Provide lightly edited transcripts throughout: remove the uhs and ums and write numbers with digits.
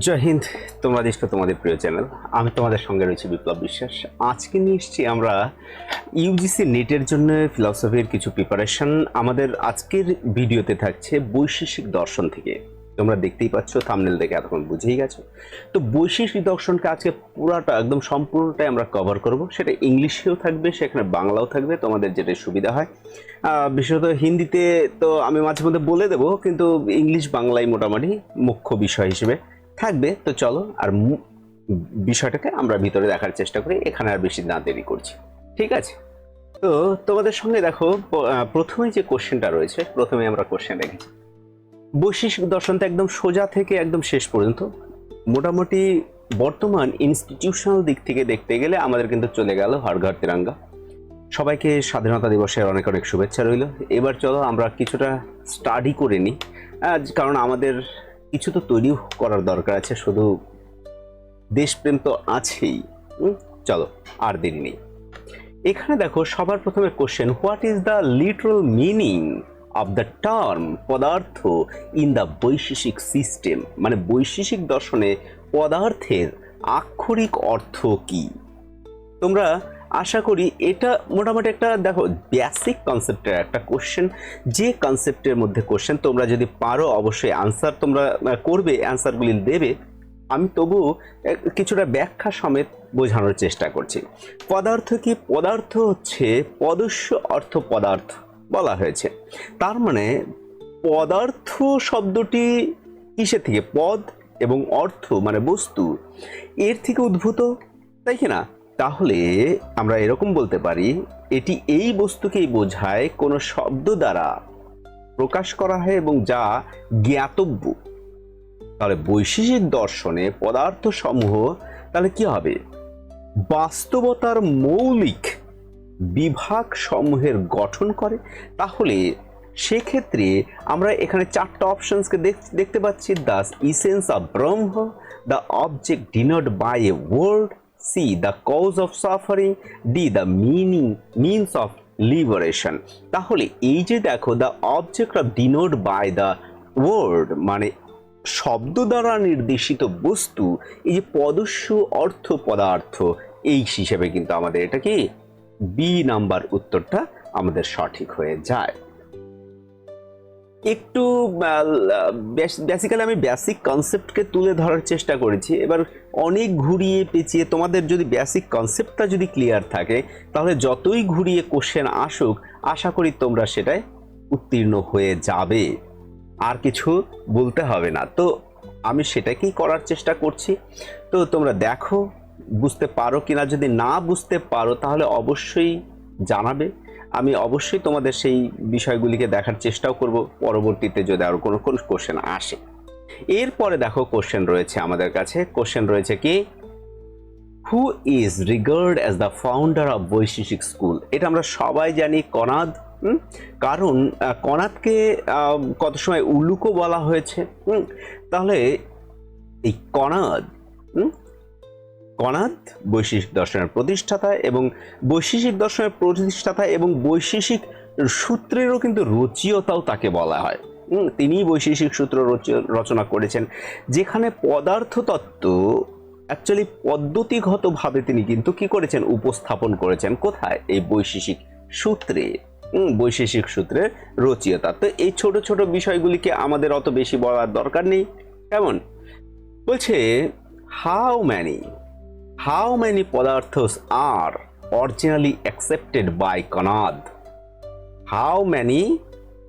জয় হিন্দ। তোমরা দেখছো তোমাদের প্রিয় চ্যানেল। আমি তোমাদের সঙ্গে রয়েছি বিপ্লব বিশ্বাস। আজকে নিয়ে এসেছি আমরা ইউজিসি নেটের জন্য ফিলসফির কিছু প্রিপারেশন। আমাদের আজকের ভিডিওতে থাকছে বৈশেষিক দর্শন থেকে। তোমরা দেখতেই পাচ্ছ, থাম্বনেল দেখে এতক্ষণ বুঝেই গেছো। তো বৈশেষিক দর্শনকে আজকে পুরাটা একদম সম্পূর্ণটাই আমরা কভার করব। সেটা ইংলিশেও থাকবে, সেখানে বাংলাও থাকবে, তোমাদের যেটা সুবিধা হয়। বিশেষত হিন্দিতে তো আমি মাঝে মধ্যে বলে দেবো, কিন্তু ইংলিশ বাংলায় মোটামুটি মুখ্য বিষয় হিসেবে থাকবে। তো চলো আর বিষয়টাকে আমরা ভিতরে দেখার চেষ্টা করি, এখানে আর বেশি না দেরি করছি, ঠিক আছে? তো তোমাদের সঙ্গে দেখো, প্রথমে যে কোশ্চেনটা রয়েছে, প্রথমে আমরা কোশ্চেন রেখেছি বৈশেষিক দর্শনটা একদম সোজা থেকে একদম শেষ পর্যন্ত। মোটামুটি বর্তমান ইনস্টিটিউশনাল দিক থেকে দেখতে গেলে আমাদের কিন্তু চলে গেল হর ঘর তিরঙ্গা। সবাইকে স্বাধীনতা দিবসের অনেক অনেক শুভেচ্ছা রইল। এবার চলো আমরা কিছুটা স্টাডি করে নিই, কারণ আমাদের কিছু তো তৈরি করার দরকার আছে, শুধু দেশপ্রেম তো আছেই। চলো আর দেরি নেই। এখানে দেখো সবার প্রথমে question, what is the literal meaning of the term পদার্থ ইন দ্য বৈশেষিক সিস্টেম? মানে বৈশেষিক দর্শনে পদার্থের আক্ষরিক অর্থ কি? তোমরা আশা করি এটা মোটামুটি একটা দেখো বেসিক কনসেপ্টের একটা কোশ্চেন। যে কনসেপ্টের মধ্যে কোশ্চেন তোমরা যদি পারো অবশ্যই আনসার তোমরা করবে, অ্যান্সারগুলি দেবে। আমি তবু কিছুটা ব্যাখ্যা সমেত বোঝানোর চেষ্টা করছি। পদার্থ কি? পদার্থ হচ্ছে পদস্য অর্থ পদার্থ বলা হয়েছে। তার মানে পদার্থ শব্দটি কিসের থেকে? পদ এবং অর্থ মানে বস্তু, এর থেকে উদ্ভূত, তাই কি না? তাহলে আমরা এরকম বলতে পারি, এটি এই বস্তুকেই বোঝায় কোনো শব্দ দ্বারা প্রকাশ করা হয় এবং যা জ্ঞাতব্য। তাহলে বৈশেষিক দর্শনে পদার্থ সমূহ তাহলে কি হবে? বাস্তবতার মৌলিক বিভাগ সমূহের গঠন করে। তাহলে সেক্ষেত্রে আমরা এখানে চারটা অপশনসকে দেখতে পাচ্ছি। The essence of Brahman, the object denote by a word, C the cause of suffering, D the means of liberation. তাহলে এই যে দেখো, the object of denote by the word মানে শব্দ দ্বারা নির্দেশিত বস্তু, এই যে পদস্য অর্থ পদার্থ, এই হিসেবে কিন্তু আমাদের এটা কি বি নাম্বার উত্তরটা আমাদের সঠিক হয়ে যায়। একটু বেসিক্যালি আমি বেসিক কনসেপ্টকে তুলে ধরার চেষ্টা করেছি। এবার অনেক ঘুরিয়ে পেঁচিয়ে তোমাদের যদি বেসিক কনসেপ্টটা যদি ক্লিয়ার থাকে, তাহলে যতই ঘুরিয়ে কোশ্চেন আসুক আশা করি তোমরা সেটায় উত্তীর্ণ হয়ে যাবে, আর কিছু বলতে হবে না। তো আমি সেটাকেই করার চেষ্টা করছি। তো তোমরা দেখো বুঝতে পারো কিনা। যদি না বুঝতে পারো তাহলে অবশ্যই জানাবে, আমি অবশ্যই তোমাদের সেই বিষয়গুলিকে দেখার চেষ্টাও করব পরবর্তীতে যদি আরো কোনো কোশ্চেন আসে। এরপরে দেখো কোশ্চেন রয়েছে আমাদের কাছে। কোশ্চেন রয়েছে কি, who is regard as the founder of Vaisheshika school? এটা আমরা সবাই জানি, কনাদ। কারণ কনাদকে কত সময় উল্লুকও বলা হয়েছে। তাহলে এই কনাদ কনাদ বৈশেষিক দর্শনের প্রতিষ্ঠাতা এবং বৈশেষিক দর্শনের প্রতিষ্ঠাতা এবং বৈশেষিক সূত্রেরও কিন্তু রচয়িতাও তাকে বলা হয়। তিনি বৈশেষিক সূত্র রচনা করেছেন, যেখানে পদার্থ তত্ত্ব অ্যাকচুয়ালি পদ্ধতিগতভাবে তিনি কিন্তু কি করেছেন? উপস্থাপন করেছেন। কোথায়? এই বৈশেষিক সূত্রে। বৈশেষিক সূত্রের রচয়িতা। তো এই ছোট ছোট বিষয়গুলিকে আমাদের অত বেশি বলার দরকার নেই। কেমন বলছে, how many পদার্থস are originally accepted by Kanad? how many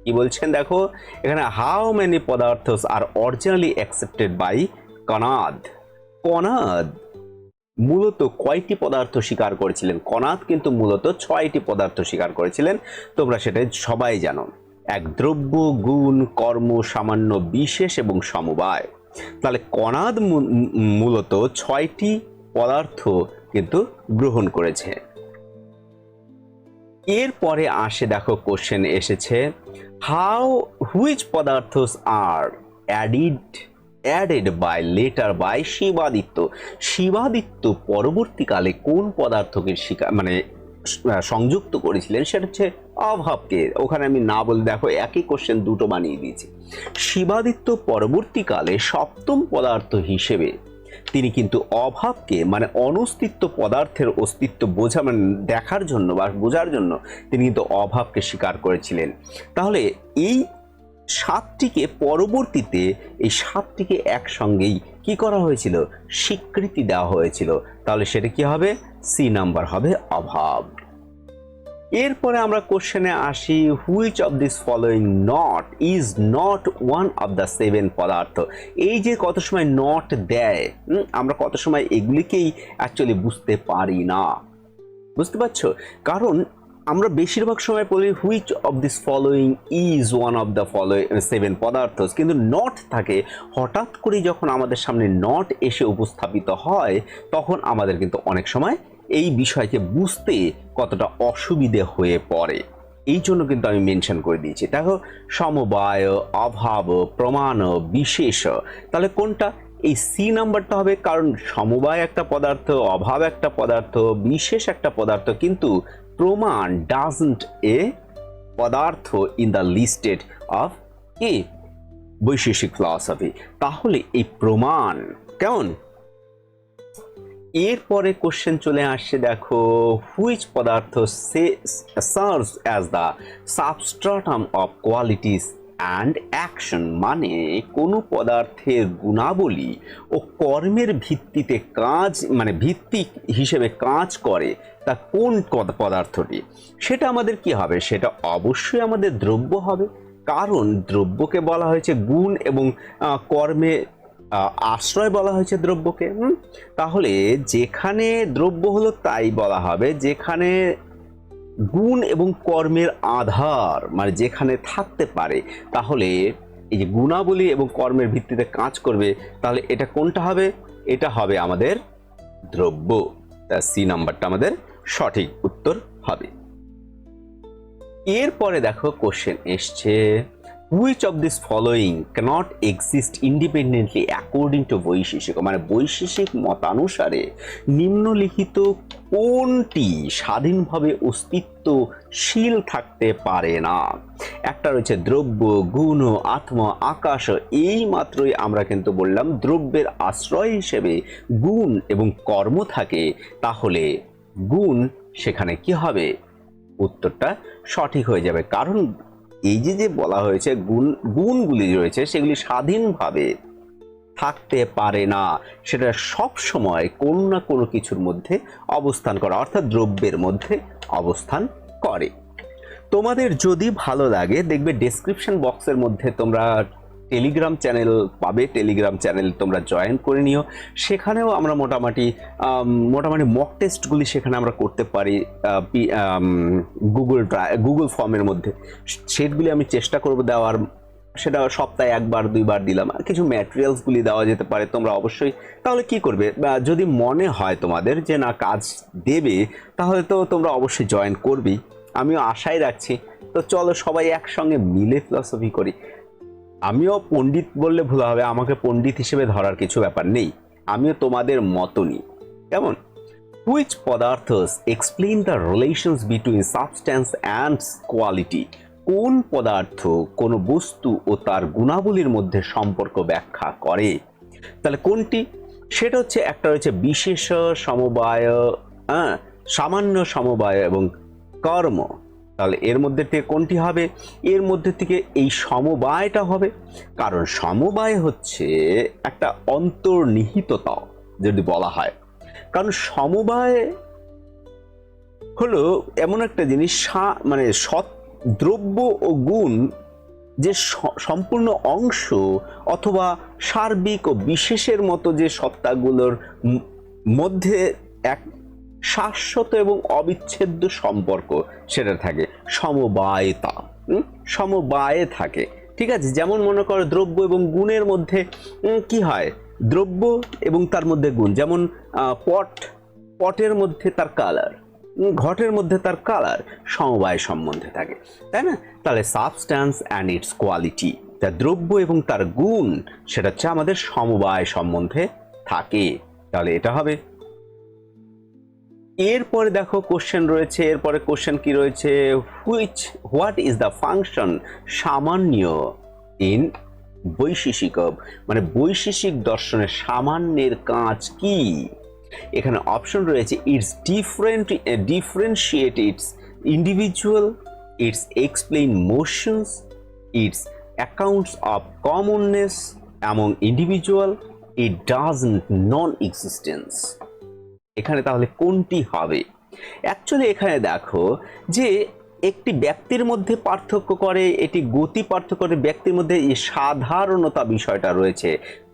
কি বলছেন দেখো এখানে, how many পদার্থস are originally accepted by Kanad? Kanad মূলত কয়টি পদার্থ স্বীকার করেছিলেন? কনাদ কিন্তু মূলত 6টি পদার্থ স্বীকার করেছিলেন। তোমরা সেটা সবাই জানো, এক দ্রব্য, গুণ, কর্ম, সামান্য, বিশেষ এবং সমবায়। তাহলে কনাদ মূলত 6টি পদার্থ কিন্তু গ্রহণ করেছে। এরপরে আসে দেখো কোশ্চেন এসেছে, which padarthas are added by later by Shivaditya? Shivaditya পরবর্তীকালে কোন পদার্থকে সংযুক্ত করেছিলেন সেটা হচ্ছে অভাবকে। ওখানে আমি না বলে দেখো একই কোশ্চেন দুটো বানিয়ে দিয়েছি। শিবাদিত্য পরবর্তীকালে সপ্তম পদার্থ হিসেবে তিনি কিন্তু অভাবকে মানে অনস্তিত্ব পদার্থের অস্তিত্ব দেখার জন্য বা বোঝার জন্য তিনি কিন্তু অভাবকে স্বীকার করেছিলেন। তাহলে এই সাতটিকে পরবর্তীতে এই সাতটিকে একসঙ্গেই কি করা হয়েছিল, স্বীকৃতি দেওয়া হয়েছিল। তাহলে সেটা কি হবে, সি নাম্বার হবে অভাব। এরপরে আমরা কোশ্চেনে আসি, which of this following not is not one of the seven পদার্থ। এই যে কত সময় নট দেয়, আমরা কত সময় এগুলিকেই অ্যাকচুয়ালি বুঝতে পারি না, বুঝতে পারছো? কারণ আমরা বেশিরভাগ সময় বলি which of this following is one of the following seven পদার্থ, কিন্তু নট থাকে। হঠাৎ করে যখন আমাদের সামনে নট এসে উপস্থাপিত হয় তখন আমাদের কিন্তু অনেক সময় এই বিষয়কে বুঝতে কতটা অসুবিধে হয়ে পড়ে। এই জন্য কিন্তু আমি মেনশন করে দিয়েছি। দেখো, সমবায়, অভাব, প্রমাণ, বিশেষ, তাহলে কোনটা? এই সি নাম্বারটা হবে, কারণ সমবায় একটা পদার্থ, অভাব একটা পদার্থ, বিশেষ একটা পদার্থ, কিন্তু প্রমাণ ডাজন্ট এ পদার্থ in the listed of A Vaisheshika philosophy. তাহলে এই প্রমাণ কেমন? এরপরে কোশ্চেন চলে আসছে, দেখো, which padartha serves as the substratum of qualities and action, মানে কোনো পদার্থের গুণাবলী ও কর্মের ভিত্তিতে কাজ, মানে ভিত্তি হিসেবে কাজ করে, তা কোন পদার্থটি? সেটা আমাদের কি হবে? সেটা অবশ্যই আমাদের দ্রব্য হবে, কারণ দ্রব্যকে বলা হয়েছে গুণ এবং কর্মে আশ্রয় বলা হয়েছে দ্রব্যকে। তাহলে যেখানে দ্রব্য হলো তাই বলা হবে, যেখানে গুণ এবং কর্মের আধার মানে যেখানে থাকতে পারে, তাহলে এই যে গুণাবলী এবং কর্মের ভিত্তিতে কাজ করবে, তাহলে এটা কোনটা হবে? এটা হবে আমাদের দ্রব্য। তা সি নাম্বারটা আমাদের সঠিক উত্তর হবে। এরপরে দেখো কোশ্চেন এসছে, which of this following cannot exist independently according to Vaisheshika, মানে বৈশেষিক মতানুসারে নিম্নলিখিত কোনটি স্বাধীনভাবে অস্তিত্বশীল থাকতে পারে না? একটা রয়েছে দ্রব্য, গুণ, আত্মা, আকাশ। এই মাত্রই আমরা কিন্তু বললাম দ্রব্যের আশ্রয় হিসেবে গুণ এবং কর্ম থাকে, তাহলে গুণ সেখানে কি হবে? উত্তরটা সঠিক হয়ে যাবে, কারণ এই যে বলা হয়েছে গুণগুলি রয়েছে সেগুলি স্বাধীনভাবে থাকতে পারে না, সেটা সব সময় কোনো না কোনো কিছুর মধ্যে অবস্থান করে, অর্থাৎ দ্রব্যের মধ্যে অবস্থান করে। তোমাদের যদি ভালো লাগে দেখবে ডেসক্রিপশন বক্সের মধ্যে তোমরা টেলিগ্রাম চ্যানেল পাবে, টেলিগ্রাম চ্যানেল তোমরা জয়েন করে নিও। সেখানেও আমরা মোটামুটি মক টেস্টগুলি সেখানে আমরা করতে পারি গুগল ফর্মের মধ্যে। সেগুলি আমি চেষ্টা করব দেওয়ার, সেটা সপ্তাহে একবার দুইবার দিলাম। আর কিছু ম্যাটেরিয়ালসগুলি দেওয়া যেতে পারে, তোমরা অবশ্যই তাহলে কি করবে, যদি মনে হয় তোমাদের যে না কাজ দেবে, তাহলে তো তোমরা অবশ্যই জয়েন করবেই, আমিও আশাই রাখছি। তো চলো সবাই একসঙ্গে মিলে ফিলসফি করি। আমিও পণ্ডিত বললে ভুল হবে, আমাকে পণ্ডিত হিসেবে ধরার কিছু ব্যাপার নেই, আমিও তোমাদের মতনই। কেমন? Which padarthas explain the relations between substance and quality, কোন পদার্থ কোন বস্তু ও তার গুণাবলীর মধ্যে সম্পর্ক ব্যাখ্যা করে? তাহলে কোনটি? সেটা হচ্ছে একটা রয়েছে বিশেষ সমবায়, সামান্য সমবায় এবং কর্ম। তাহলে এর মধ্যে থেকে কোনটি হবে? এর মধ্যে থেকে এই সমবায়টা হবে, কারণ সমবায় হচ্ছে একটা অন্তর্নিহিততা যদি বলা হয়, কারণ সমবায় হলো এমন একটা জিনিস, মানে সৎ দ্রব্য ও গুণ যে সম্পূর্ণ অংশ অথবা সার্বিক ও বিশেষের মতো যে সত্তাগুলোর মধ্যে এক শাশ্বত এবং অবিচ্ছেদ্য সম্পর্ক সেটা থাকে, সমবায়তা, সমবায়ে থাকে। ঠিক আছে, যেমন মনে করো দ্রব্য এবং গুণের মধ্যে কি হয়, দ্রব্য এবং তার মধ্যে গুণ, যেমন পটের মধ্যে তার কালার, ঘটের মধ্যে তার কালার, সমবায় সম্বন্ধে থাকে, তাই না? তাহলে সাবস্ট্যান্স অ্যান্ড ইটস কোয়ালিটি, তা দ্রব্য এবং তার গুণ সেটা হচ্ছে আমাদের সমবায় সম্বন্ধে থাকে। তাহলে এটা হবে এরপরে দেখো কোশ্চেন রয়েছে, এরপরে কোশ্চেন কি রয়েছে, what is the function samanya in Vaisheshika, মানে বৈশেষিক দর্শনের সামান্যের কাজ কি। এখানে অপশন রয়েছে it's differentiate it's individual, it's explain motions, it's accounts of commonness among individual, it doesn't non existence. এখানে তাহলে কোনটি হবে? অ্যাকচুয়ালি এখানে দেখো যে একটি ব্যক্তির মধ্যে পার্থক্য করে, এটি গতি পার্থক্য করে, ব্যক্তির মধ্যে এই সাধারণতা বিষয়টা রয়েছে,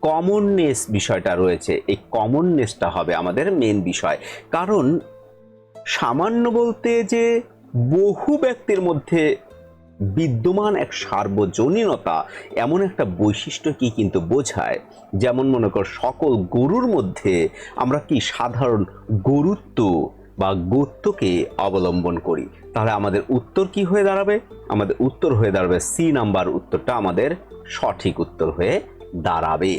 কমননেস বিষয়টা রয়েছে, এই কমননেসটা হবে আমাদের মেন বিষয়। কারণ সামান্য বলতে যে বহু ব্যক্তির মধ্যে বিদ্যমান এক সার্বজনীনতা, এমন একটা বৈশিষ্ট্য কি কিন্তু বোঝায়। যেমন মনে কর সকল গরুর মধ্যে আমরা কি সাধারণ গুরুত্ব বা গোত্রকে অবলম্বন করি। তাহলে আমাদের উত্তর কি হয়ে দাঁড়াবে? আমাদের উত্তর হয়ে দাঁড়াবে সি নাম্বার, উত্তরটা আমাদের সঠিক উত্তর হয়ে দাঁড়াবে।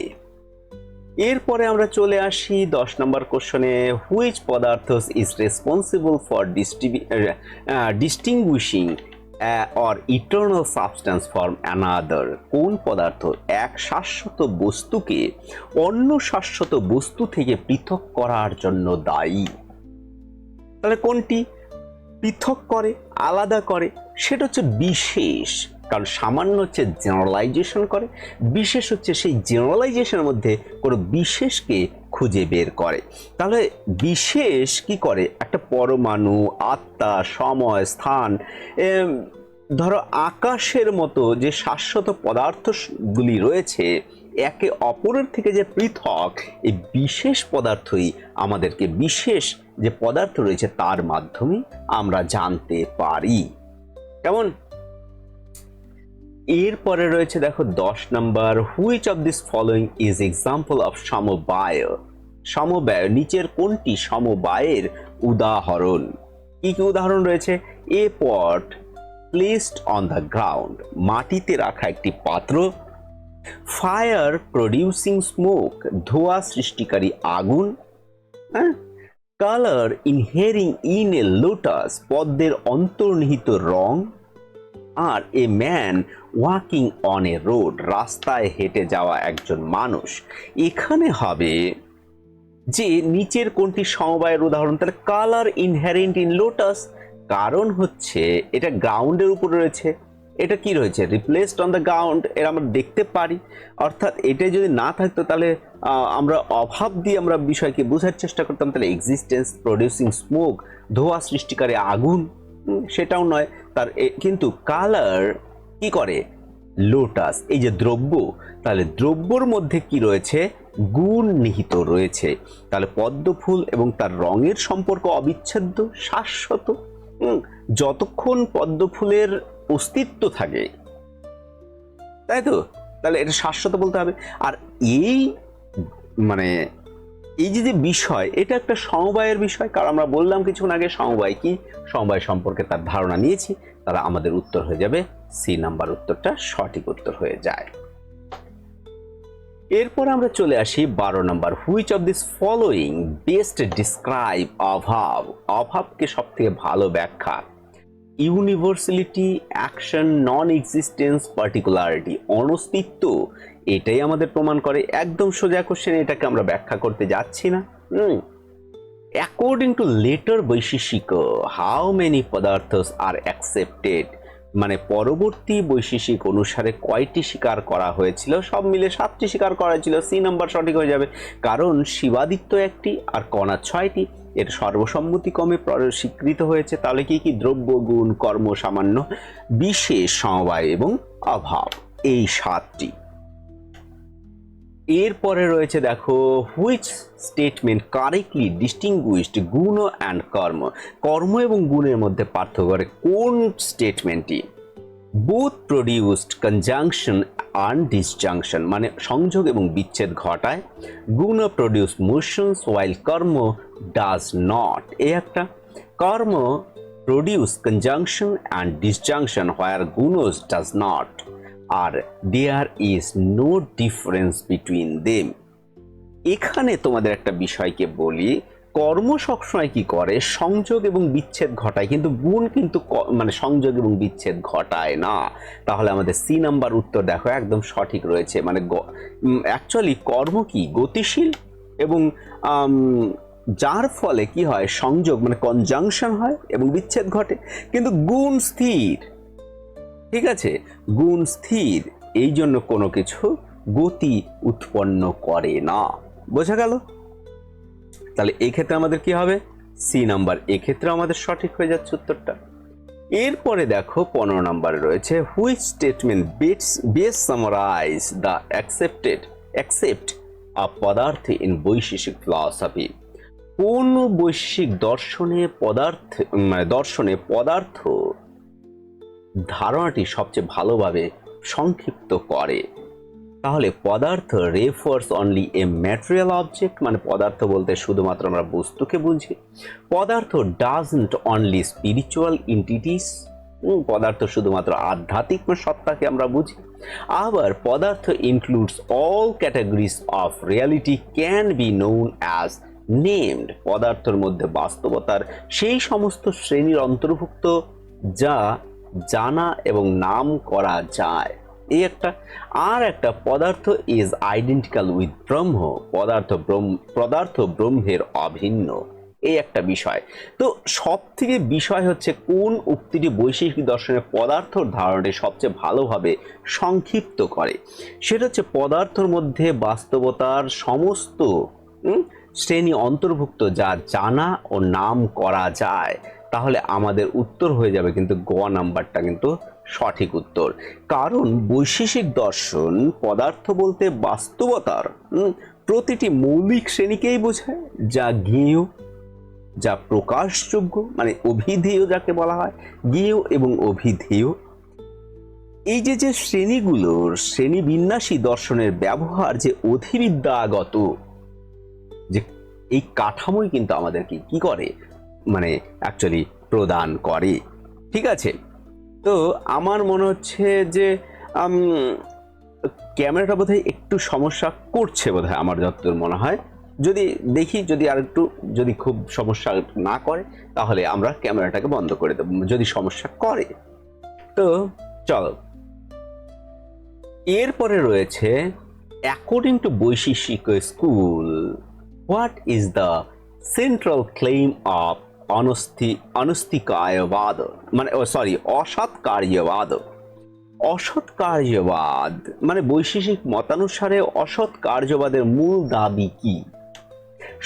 এরপরে আমরা চলে আসি 10 নম্বর কোশ্চেনে, which padarthas is responsible for distinguishing or eternal substance from another. কোন পদার্থ এক শাশ্বত বস্তুকে অন্য শাশ্বত বস্তু থেকে পৃথক করার জন্য দায়ী? তাহলে কোনটি পৃথক করে, আলাদা করে? সেটা হচ্ছে বিশেষ। কারণ সামান্য হচ্ছে জেনারেলাইজেশন করে, বিশেষ হচ্ছে সেই জেনারেলাইজেশনের মধ্যে কোনো বিশেষকে খুঁজে বের করে। তাহলে বিশেষ কি করে? একটা পরমাণু, আত্মা, সময়, স্থান, ধরো আকাশের মতো যে শাশ্বত পদার্থগুলি রয়েছে একে অপরের থেকে যে পৃথক, এই বিশেষ পদার্থই আমাদেরকে বিশেষ যে পদার্থ রয়েছে তার মাধ্যমে আমরা জানতে পারি। কেমন? এরপরে রয়েছে দেখো 10 number, which of this following is example of samavaya. সমবায় নিচের কোনটি সমবায়ের উদাহরণ? কি কি উদাহরণ রয়েছে? এ পট প্লেসড অন দ্য গ্রাউন্ড, মাটিতে রাখা একটি পাত্র। ফায়ার প্রডিউসিং স্মোক, ধোঁয়া সৃষ্টিকারী আগুন। Colour inhering in a lotus, পদ্মের অন্তর্নিহিত রং। আর a man walking on a road, রাস্তায় হেঁটে যাওয়া একজন মানুষ। এখানে হবে যে নিচের কোনটি সমবায়ের উদাহরণ? তাহলে কালার ইনহেরেন্ট ইন লোটাস, কারণ হচ্ছে এটা গ্রাউন্ডের উপর রয়েছে। এটা কি রয়েছে? রিপ্লেসড অন দ্য গ্রাউন্ড, এর আমরা দেখতে পারি। অর্থাৎ এটা যদি না থাকতো তাহলে আমরা অভাব দিয়ে আমরা বিষয়কে বোঝার চেষ্টা করতাম। তাহলে এক্সিস্টেন্স, প্রডিউসিং স্মোক, ধোঁয়া সৃষ্টিকারী আগুন, সেটাও নয় তার। কিন্তু কালার কি করে? লোটাস, এই যে দ্রব্য, তাহলে দ্রব্যর মধ্যে কি রয়েছে? গুণ নিহিত রয়েছে। তাহলে পদ্ম ফুল এবং তার রঙের সম্পর্ক অবিচ্ছেদ্য, শাশ্বত। যতক্ষণ পদ্ম ফুলের অস্তিত্ব থাকে, তাই তো, তাহলে এটা শাশ্বত বলতে হবে। আর এই মানে এই যে বিষয়, এটা একটা সমবায়ের বিষয়। কারণ আমরা বললাম কিছুক্ষণ আগে সমবায় কি, সমবায় সম্পর্কে তার ধারণা নিয়েছি। তাহলে আমাদের উত্তর হয়ে যাবে সি নাম্বার, উত্তরটা সঠিক উত্তর হয়ে যায়। এরপর আমরা চলে আসি 12 number, which of this following best describe abhava. অভাবকে সব থেকে ভালো ব্যাখ্যা? Universality, action, non existence, particularity. অনস্তিত্ব, এটাই আমাদের প্রমাণ করে। একদম সোজা কোশ্চেন, এটাকে আমরা ব্যাখ্যা করতে যাচ্ছি না। According to later Vaisheshika, how many padarthas are accepted, মানে পরবর্তী বৈশেষিক অনুসারে কয়টি স্বীকার করা হয়েছিল? সব মিলে 7টি স্বীকার করা হয়েছিল। সি নাম্বার সঠিক হয়ে যাবে। কারণ শিবাদিত্য একটি আর কণা 6টি, এর সর্বসম্মতিক্রমে স্বীকৃত হয়েছে। তাহলে কি কি? দ্রব্য, গুণ, কর্ম, সামান্য, বিশেষ, সমবায় এবং অভাব, এই 7টি। এরপরে রয়েছে দেখো, which statement correctly distinguished guna and karma. কর্ম এবং গুণের মধ্যে পার্থক্য করে কোন স্টেটমেন্টটি? Both produced conjunction and disjunction, মানে সংযোগ এবং বিচ্ছেদ ঘটায়। গুণ প্রডিউস মোশনস ওয়াইল কর্ম ডাজ নট। এই একটা। Karma produce conjunction and disjunction where gunas does not, or there is no difference between them. এখানে তোমাদের একটা বিষয়কে বলি, কর্ম সবসময় কি করে, সংযোগ এবং বিচ্ছেদ ঘটায়, কিন্তু গুণ কিন্তু মানে সংযোগ এবং বিচ্ছেদ ঘটায় না। তাহলে আমাদের সি নাম্বার উত্তর দেখো একদম সঠিক রয়েছে। মানে অ্যাকচুয়ালি কর্ম কি গতিশীল এবং যার ফলে কি হয়, সংযোগ মানে কনজাংশন হয় এবং বিচ্ছেদ ঘটে, কিন্তু গুণ স্থির। ঠিক আছে, গুণ স্থির, এই জন্য কোনো কিছু গতি উৎপন্ন করে না। বোঝা গেল? তাহলে এই ক্ষেত্রে আমাদের কি হবে, সি নাম্বার এক্ষেত্রে আমাদের সঠিক হয়ে যাচ্ছে উত্তরটা। এরপরে দেখো 15 নম্বরে রয়েছে which statement best summarize the accept of padartha in Vaisheshika philosophy. কোন বৈশেষিক দর্শনে পদার্থ ধারণাটি সবচেয়ে ভালোভাবে সংক্ষিপ্ত করে। তাহলে পদার্থ refers only a material object, মানে পদার্থ বলতে শুধুমাত্র আমরা বস্তুকে বুঝি। পদার্থ ডাজন্ট অনলি স্পিরিচুয়াল এন্টিটিস, পদার্থ শুধুমাত্র আধ্যাত্মিক সত্তাকে আমরা বুঝি। আবার পদার্থ includes all categories of reality can be known as named, পদার্থের মধ্যে বাস্তবতার সেই সমস্ত শ্রেণীর অন্তর্ভুক্ত যা জানা এবং নাম করা যায়। এই একটা। আর একটা, পদার্থ ইজ আইডেন্টিক্যাল উইথ ব্রহ্ম, পদার্থ ব্রহ্মের অভিন্ন, এই একটা বিষয়। তো সব থেকে বিষয় হচ্ছে কোন উক্তিটি বৈশেষিক দর্শনের পদার্থর ধারণাটি সবচেয়ে ভালোভাবে সংক্ষিপ্ত করে। সেটা হচ্ছে পদার্থের মধ্যে বাস্তবতার সমস্ত শ্রেণী অন্তর্ভুক্ত যা জানা ও নাম করা যায়। তাহলে আমাদের উত্তর হয়ে যাবে কিন্তু গ নাম্বারটা কিন্তু সঠিক উত্তর। কারণ বৈশেষিক দর্শন পদার্থ বলতে বাস্তবতার প্রতিটি মৌলিক শ্রেণীকেই বোঝায়, যা জ্ঞেয়, যা প্রকাশযোগ্য, মানে অভিধেয় যাকে বলা হয়, জ্ঞেয় এবং অভিধেয়। এই যে শ্রেণীগুলোর শ্রেণীবিন্যাসী দর্শনের ব্যবহার যে অধিবিদ্যাগত, যে এই কাঠামোই কিন্তু আমাদেরকে কি করে, মানে অ্যাকচুয়ালি প্রদান করে। ঠিক আছে, তো আমার মনে হচ্ছে যে ক্যামেরাটা বোধহয় একটু সমস্যা করছে বোধহয়, আমার যতদূর মনে হয়। যদি দেখি, যদি আর একটু যদি খুব সমস্যা না করে তাহলে আমরা ক্যামেরাটাকে বন্ধ করে দেব, যদি সমস্যা করে। তো চলো, এরপরে রয়েছে according to Vaisheshika school what is the central claim of anastikayavada, মানে অসৎকার্যবাদ। অসৎকার্যবাদ মানে বৈশেষিক মতানুসারে অসৎ কার্যবাদের মূল দাবি কি?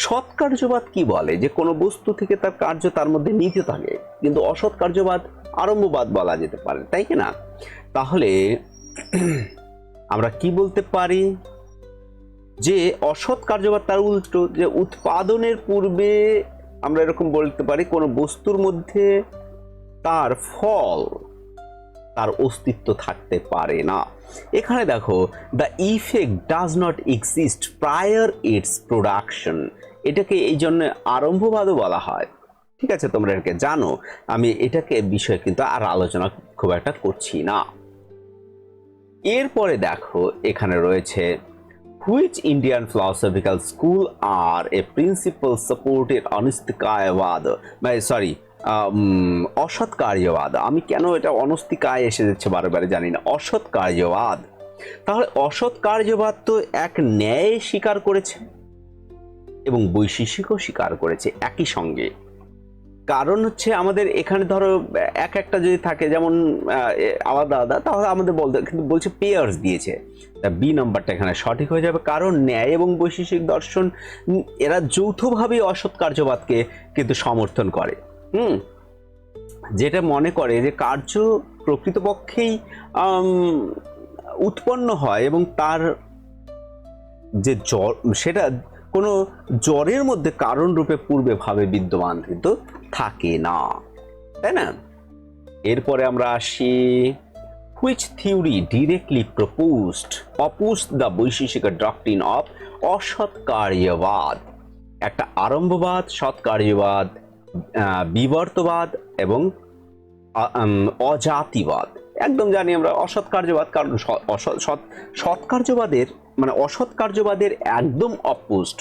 সৎ কার্যবাদ কি বলে, যে কোনো বস্তু থেকে তার কার্য তার মধ্যে নিহিত থাকে, কিন্তু অসৎ কার্যবাদ আরম্ভবাদ বলা যেতে পারে, তাই কি না? তাহলে আমরা কি বলতে পারি, যে অসৎ কার্যবাদ তার উল্টো, যে উৎপাদনের পূর্বে আমরা এরকম বলতে পারি কোনো বস্তুর মধ্যে তার ফল, তার অস্তিত্ব থাকতে পারে না। এখানে দেখো, the effect does not exist prior it's production, এটাকে এই জন্য আরম্ভবাদও বলা হয়। ঠিক আছে, তোমরা এটাকে জানো, আমি এটাকে বিষয়ে কিন্তু আর আলোচনা খুব একটা করছি না। এরপরে দেখো, এখানে রয়েছে which Indian philosophical school are a principal supported অনস্তিকায়বাদ, অসৎকার্যবাদ। আমি কেন এটা অনস্তিকায় এসে যাচ্ছে বারে জানি না, অসৎকার্যবাদ। তাহলে অসৎকার্যবাদ তো এক ন্যায় স্বীকার করেছে এবং বৈশেষিকও স্বীকার করেছে একই সঙ্গে। কারণ হচ্ছে আমাদের এখানে ধরো একটা যদি থাকে, যেমন আলাদা আলাদা, তাহলে আমাদের বলতে, কিন্তু বলছে পেয়ার্স দিয়েছে, তা বি নাম্বারটা এখানে সঠিক হয়ে যাবে। কারণ ন্যায় এবং বৈশেষিক দর্শন এরা যৌথভাবে অসৎ কার্যবাদকে কিন্তু সমর্থন করে। যেটা মনে করে যে কার্য প্রকৃতপক্ষেই উৎপন্ন হয় এবং তার যে জ্বর, সেটা কোনো জ্বরের মধ্যে কারণ রূপে পূর্বে ভাবে বিদ্যমান কিন্তু থাকে না, তাই না? এরপরে আমরা আসি, which theory directly opposed the Vaisheshika doctrine of asatkaryavada. একটা আরম্ভবাদ, সৎকার্যবাদ, বিবর্তবাদ এবং অজাতিবাদ। একদম জানি আমরা অসৎকার্যবাদ, কারণ সৎকার্যবাদের মানে অসৎ কার্যবাদের একদম অপোস্ট,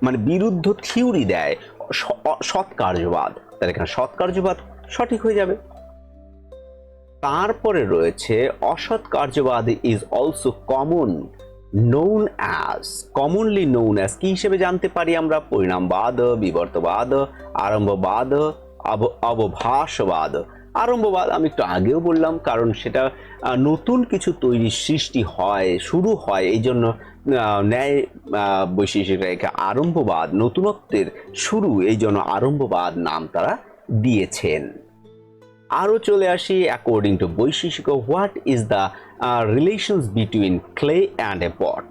মানে বিরুদ্ধ থিওরি দেয় সৎ কার্যবাদ, তাহলে এখানে সৎ কার্যবাদ সঠিক হয়ে যাবে। তারপরে রয়েছে asatkaryavada is also commonly known as কি হিসেবে জানতে পারি আমরা? পরিণামবাদ, বিবর্তবাদ, আরম্ভবাদ, অবভাসবাদ। আরম্ভবাদ আমি একটু আগেও বললাম, কারণ সেটা নতুন কিছু তৈরির সৃষ্টি হয়, শুরু হয়, এই জন্য ন্যায় বৈশিষ্ট্যটা একে আরম্ভবাদ, নতুনত্বের শুরু, এই জন্য আরম্ভবাদ নাম তারা দিয়েছেন। আরও চলে আসি অ্যাকর্ডিং টু বৈশিষ্ট্য, what is the relations between clay and a pot?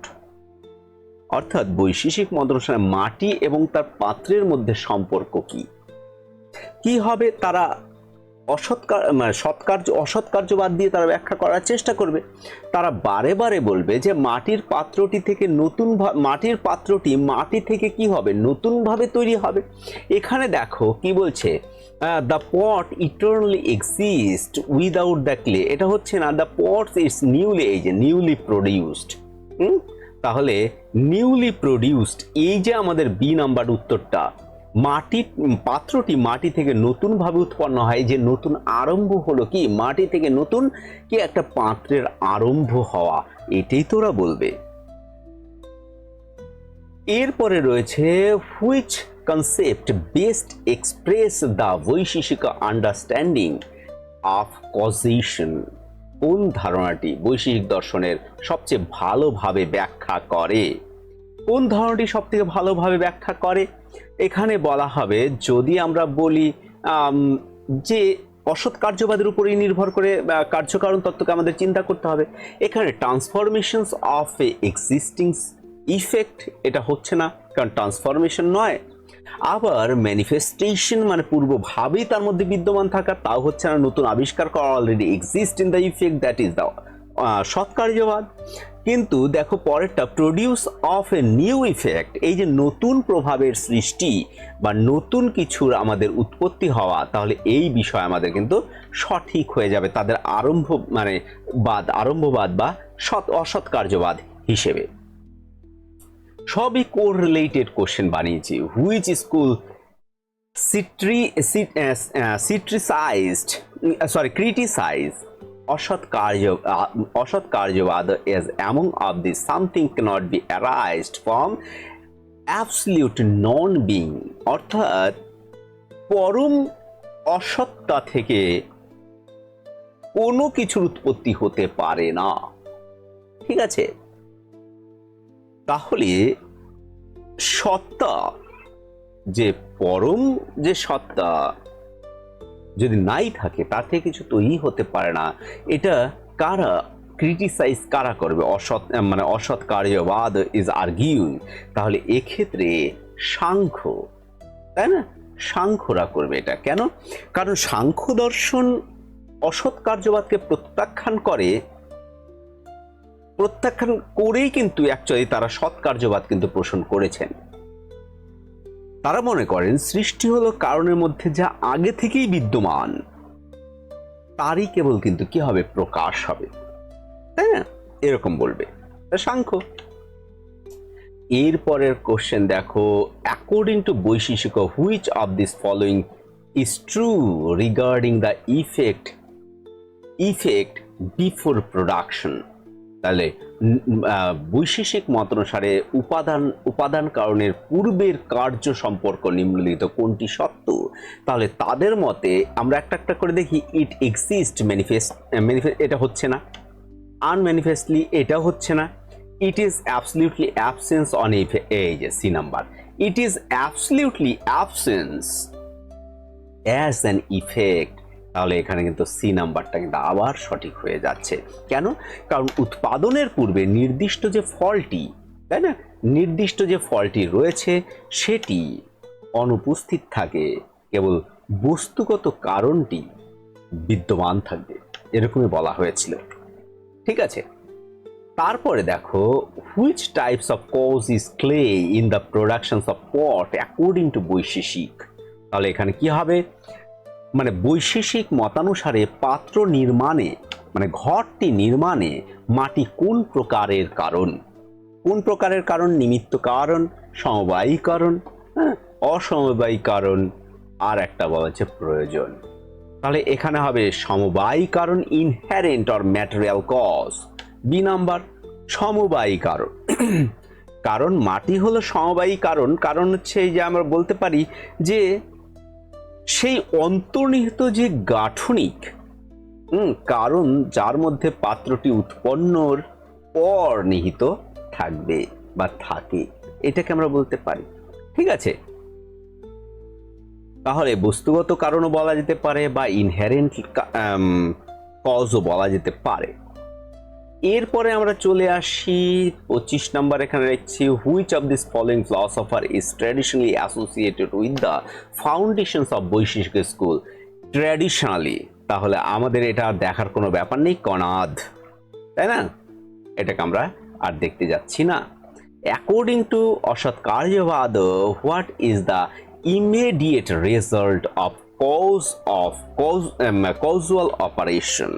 অর্থাৎ বৈশিষ্ট্য মত অনুসারে মাটি এবং তার পাত্রের মধ্যে সম্পর্ক কি হবে? তারা অসৎ কার্যবাদ দিয়ে তারা ব্যাখ্যা করার চেষ্টা করবে। তারা বারে বারে বলবে যে মাটির পাত্রটি মাটি থেকে কি হবে? নতুনভাবে তৈরি হবে। এখানে দেখো কি বলছে, the pot eternally exist without the clay. এটা হচ্ছে না, the pot is newly produced. তাহলে নিউলি প্রডিউসড, এই যে আমাদের বি নাম্বার উত্তরটা, পাত্রটি মাটি থেকে নতুনভাবে উৎপন্ন হয়, যে নতুন আরম্ভ হলো কি? মাটি থেকে নতুন কি একটা পাত্রের আরম্ভ হওয়া, এটাই তোরা বলবে। এরপরে রয়েছে which concept best express the বৈশিষ্ট্য আন্ডারস্ট্যান্ডিং অফ কজিশন? কোন ধারণাটি বৈশিষ্ট্য দর্শনের সবচেয়ে ভালোভাবে ব্যাখ্যা করে? কোন ধারণাটি সব থেকে ভালোভাবে ব্যাখ্যা করে? এখানে বলা হবে, যদি আমরা বলি যে অসৎ কার্যবাদের উপরেই নির্ভর করে কার্যকারণ তত্ত্বকে আমাদের চিন্তা করতে হবে। এখানে transformations of A existing effect, এটা হচ্ছে না, কারণ ট্রান্সফরমেশন নয়। আবার ম্যানিফেস্টেশন মানে পূর্বভাবেই তার মধ্যে বিদ্যমান থাকা, তাও হচ্ছে না, নতুন আবিষ্কার করা, already exist in the effect, that is the সৎ কার্যবাদ। কিন্তু দেখো পরেরটা, produce of a new effect, এই যে নতুন প্রভাবের সৃষ্টি বা নতুন কিছুর আমাদের উৎপত্তি হওয়া, তাহলে এই বিষয় আমাদের কিন্তু সঠিক হয়ে যাবে তাদের আরম্ভবাদ বা অসৎ কার্যবাদ হিসেবে। সবই কোরিলেটেড কোশ্চেন বানিয়েছি। হুইচ স্কুল ক্রিটিসাইজড অসৎ কার্যবাদ is among of the something cannot be arised from absolute non-being, অর্থাৎ পরম অসত্তা থেকে কোনো কিছুর উৎপত্তি হতে পারে না। ঠিক আছে, তাহলে সত্তা, যে পরম যে সত্তা যদি নাই থাকে, তার থেকে কিছু তৈরি হতে পারে না, এটা কারা ক্রিটিসাইজ করবে? অসৎ কার্যবাদ ইজ আর্গিউইং। তাহলে এক্ষেত্রে সাংখ্য, তাই না, সাংখ্যরা করবে এটা। কেন? কারণ সাংখ্য দর্শন অসৎ কার্যবাদকে প্রত্যাখ্যান করেই কিন্তু অ্যাকচুয়ালি তারা সৎ কার্যবাদ কিন্তু পোষণ করেছেন। তারা মনে করেন সৃষ্টি হলো কারণের মধ্যে যা আগে থেকেই বিদ্যমান, তারই কেবল কিন্তু কি হবে? প্রকাশ হবে, তাই না? এরকম বলবে সাংখ্য। এরপরের কোশ্চেন দেখো, অ্যাকর্ডিং টু বৈশিষ্ট্য, which of this following is true regarding the effect before production? তাহলে বৈশেষিক মত অনুসারে উপাদান কারণের পূর্বের কার্য সম্পর্ক নিম্নলিখিত কোনটি সত্য? তাহলে তাদের মতে আমরা একটা করে দেখি। ইট এক্সিস্ট ম্যানিফেস্ট, এটা হচ্ছে না। আনম্যানিফেস্টলি, এটা হচ্ছে না। It is absolutely absence on এই যে C number, it is absolutely absence as an effect. তাহলে এখানে কিন্তু সি নাম্বারটা কিন্তু আবার সঠিক হয়ে যাচ্ছে। কেন? কারণ উৎপাদনের পূর্বে নির্দিষ্ট যে ফলটি, তাই না, নির্দিষ্ট যে ফলটি রয়েছে সেটি অনুপস্থিত থাকে, কেবল বস্তুগত কারণটি বিদ্যমান থাকবে, এরকমই বলা হয়েছিল। ঠিক আছে, তারপরে দেখো, which types of cause is clay in the productions of pot according to Vaisheshika? তাহলে এখানে কি হবে? মানে বৈশেষিক মতানুসারে পাত্র নির্মাণে মানে ঘরটি নির্মাণে মাটি কোন প্রকারের কারণ, কোন প্রকারের কারণ? নিমিত্ত কারণ, সমবায়ী কারণ, অসমবায়ী কারণ, আর একটা বলা হচ্ছে প্রয়োজন। তাহলে এখানে হবে সমবায়ী কারণ, inherent or material cause. B number সমবায়ী কারণ। কারণ মাটি হলো সমবায়ী কারণ। কারণ হচ্ছে এই যে আমরা বলতে পারি যে সেই অন্তর্নিহিত যে গাঠনিক কারণ যার মধ্যে পাত্রটি উৎপন্নর পর নিহিত থাকবে বা থাকে, এটাকে আমরা বলতে পারি। ঠিক আছে, তাহলে বস্তুগত কারণও বলা যেতে পারে বা ইনহেরেন্ট কজও বলা যেতে পারে। এরপরে আমরা চলে আসি 25 নাম্বার, এখানে দেখছি which of this following philosopher is traditionally associated with the foundations of বৈশিষ্ট্য স্কুল। ট্র্যাডিশনালি, তাহলে আমাদের এটা আর দেখার কোনো ব্যাপার নেই, কণাদ, তাই না? এটাকে আমরা আর দেখতে যাচ্ছি না। According to asatkaryavada, what is the immediate result of causal operation.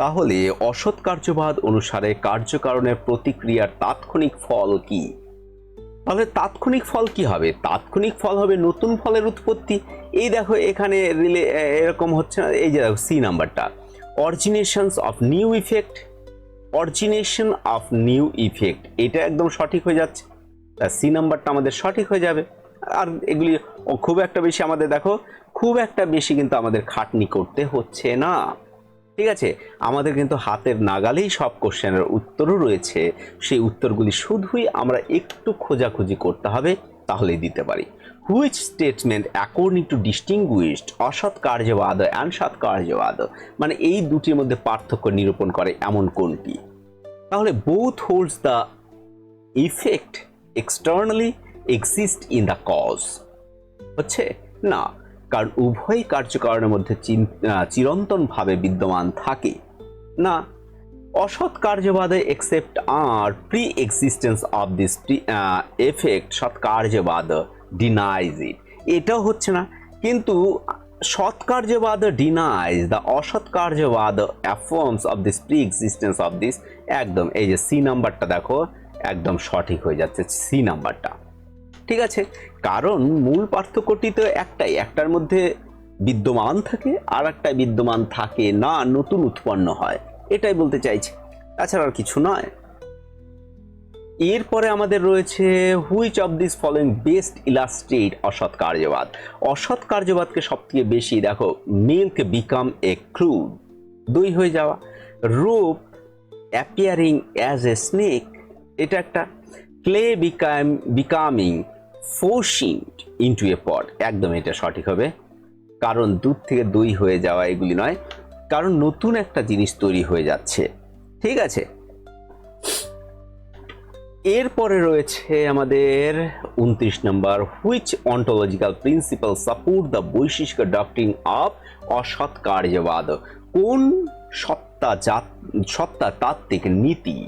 তাহলে অসৎ কার্যবাদ অনুসারে কার্যকারণের প্রতিক্রিয়ার তাৎক্ষণিক ফল কি? তাহলে তাৎক্ষণিক ফল কি হবে? তাৎক্ষণিক ফল হবে নতুন ফলের উৎপত্তি। এই দেখো এখানে এরকম হচ্ছে না, এই যে দেখো সি নাম্বারটা, originations of new effect, origination of new effect, এটা একদম সঠিক হয়ে যাচ্ছে, সি নাম্বারটা আমাদের সঠিক হয়ে যাবে। আর এগুলি খুব একটা বেশি আমাদের দেখো খুব একটা বেশি কিন্তু আমাদের খাটনি করতে হচ্ছে না। ঠিক আছে, আমাদের কিন্তু হাতের নাগালেই সব কোশ্চেনের উত্তরও রয়েছে, সেই উত্তরগুলি শুধুই আমরা একটু খোঁজাখুঁজি করতে হবে, তাহলেই দিতে পারি। Which statement according to distinguished অসৎ কার্যবাদ অ্যান্ড সৎ কার্যবাদ, মানে এই দুটির মধ্যে পার্থক্য নিরূপণ করে এমন কোনটি? তাহলে both holds the effect externally exist in the cause, হচ্ছে না, কারণ উভয় কার্যকারণের মধ্যে চিরন্তনভাবে বিদ্যমান থাকে না। অসৎ কার্যবাদে accept are pre existence of this effect, satkaryavada denies ইট, এটাও হচ্ছে না। কিন্তু সৎ কার্যবাদ denies the asatkaryavada affirms of this pre existence of this. একদম এই যে সি নাম্বারটা দেখো একদম সঠিক হয়ে যাচ্ছে, সি নাম্বারটা। ঠিক আছে, কারণ মূল পার্থক্যটি তো একটাই, একটার মধ্যে বিদ্যমান থাকে আর একটা বিদ্যমান থাকে না, নতুন উৎপন্ন হয়, এটাই বলতে চাইছে, তাছাড়া আর কিছু নয়। এরপরে আমাদের রয়েছে which of this following best illustrate অসৎ কার্যবাদ। অসৎ কার্যবাদকে সবথেকে বেশি দেখো, মিল্ক বিকাম এ ক্রুড, দই হয়ে যাওয়া, rope appearing as a snake, এটা একটা, ক্লে বিকামিং ফোর্সিংড ইনটু এ পট, একদম এটা সঠিক হবে, কারণ দুধ থেকে দই হয়ে যাওয়া এগুলি নয়, কারণ নতুন একটা জিনিস তৈরি হয়ে যাচ্ছে। ঠিক আছে, এরপরে রয়েছে আমাদের 29 number, which ontological principle support the বৈশিষ্ট্য ডক্ট্রিন অফ অসৎ কার্যবাদ, কোন সত্তা তাত্ত্বিক নীতি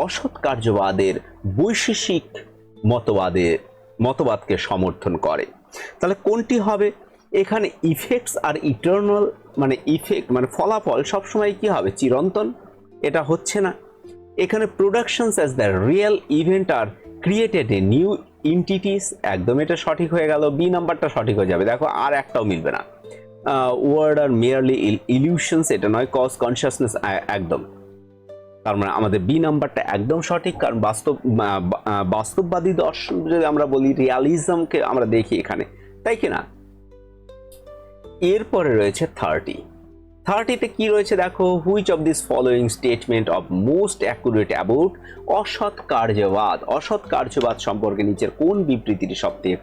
অসৎ কার্যবাদের বৈশেষিক মতবাদকে সমর্থন করে? তাহলে কোনটি হবে? এখানে ইফেক্টস আর ইটারনাল, মানে ইফেক্ট মানে ফলাফল সবসময় কি হবে? চিরন্তন, এটা হচ্ছে না। এখানে productions as the real event R created a new entities, একদম এটা সঠিক হয়ে গেল, বি নাম্বারটা সঠিক হয়ে যাবে। দেখো আর একটাও মিলবে না, ওয়ার্ড আর মেয়ারলি ইলিউশনস, এটা নয়, কজ কনসিয়াসনেস, একদম, তার মানে আমাদের বি নাম্বারটা একদম সঠিক, কারণ বাস্তববাদী দর্শন যদি আমরা বলি, রিয়ালিজমকে আমরা দেখি এখানে, তাই কি না? এরপরে রয়েছে 30তে কি রয়েছে দেখো, which of this following statement of most accurate about অসৎ কার্যবাদ, অসৎ কার্যবাদ সম্পর্কে নিচের কোন বিবৃতিটি সবথেকে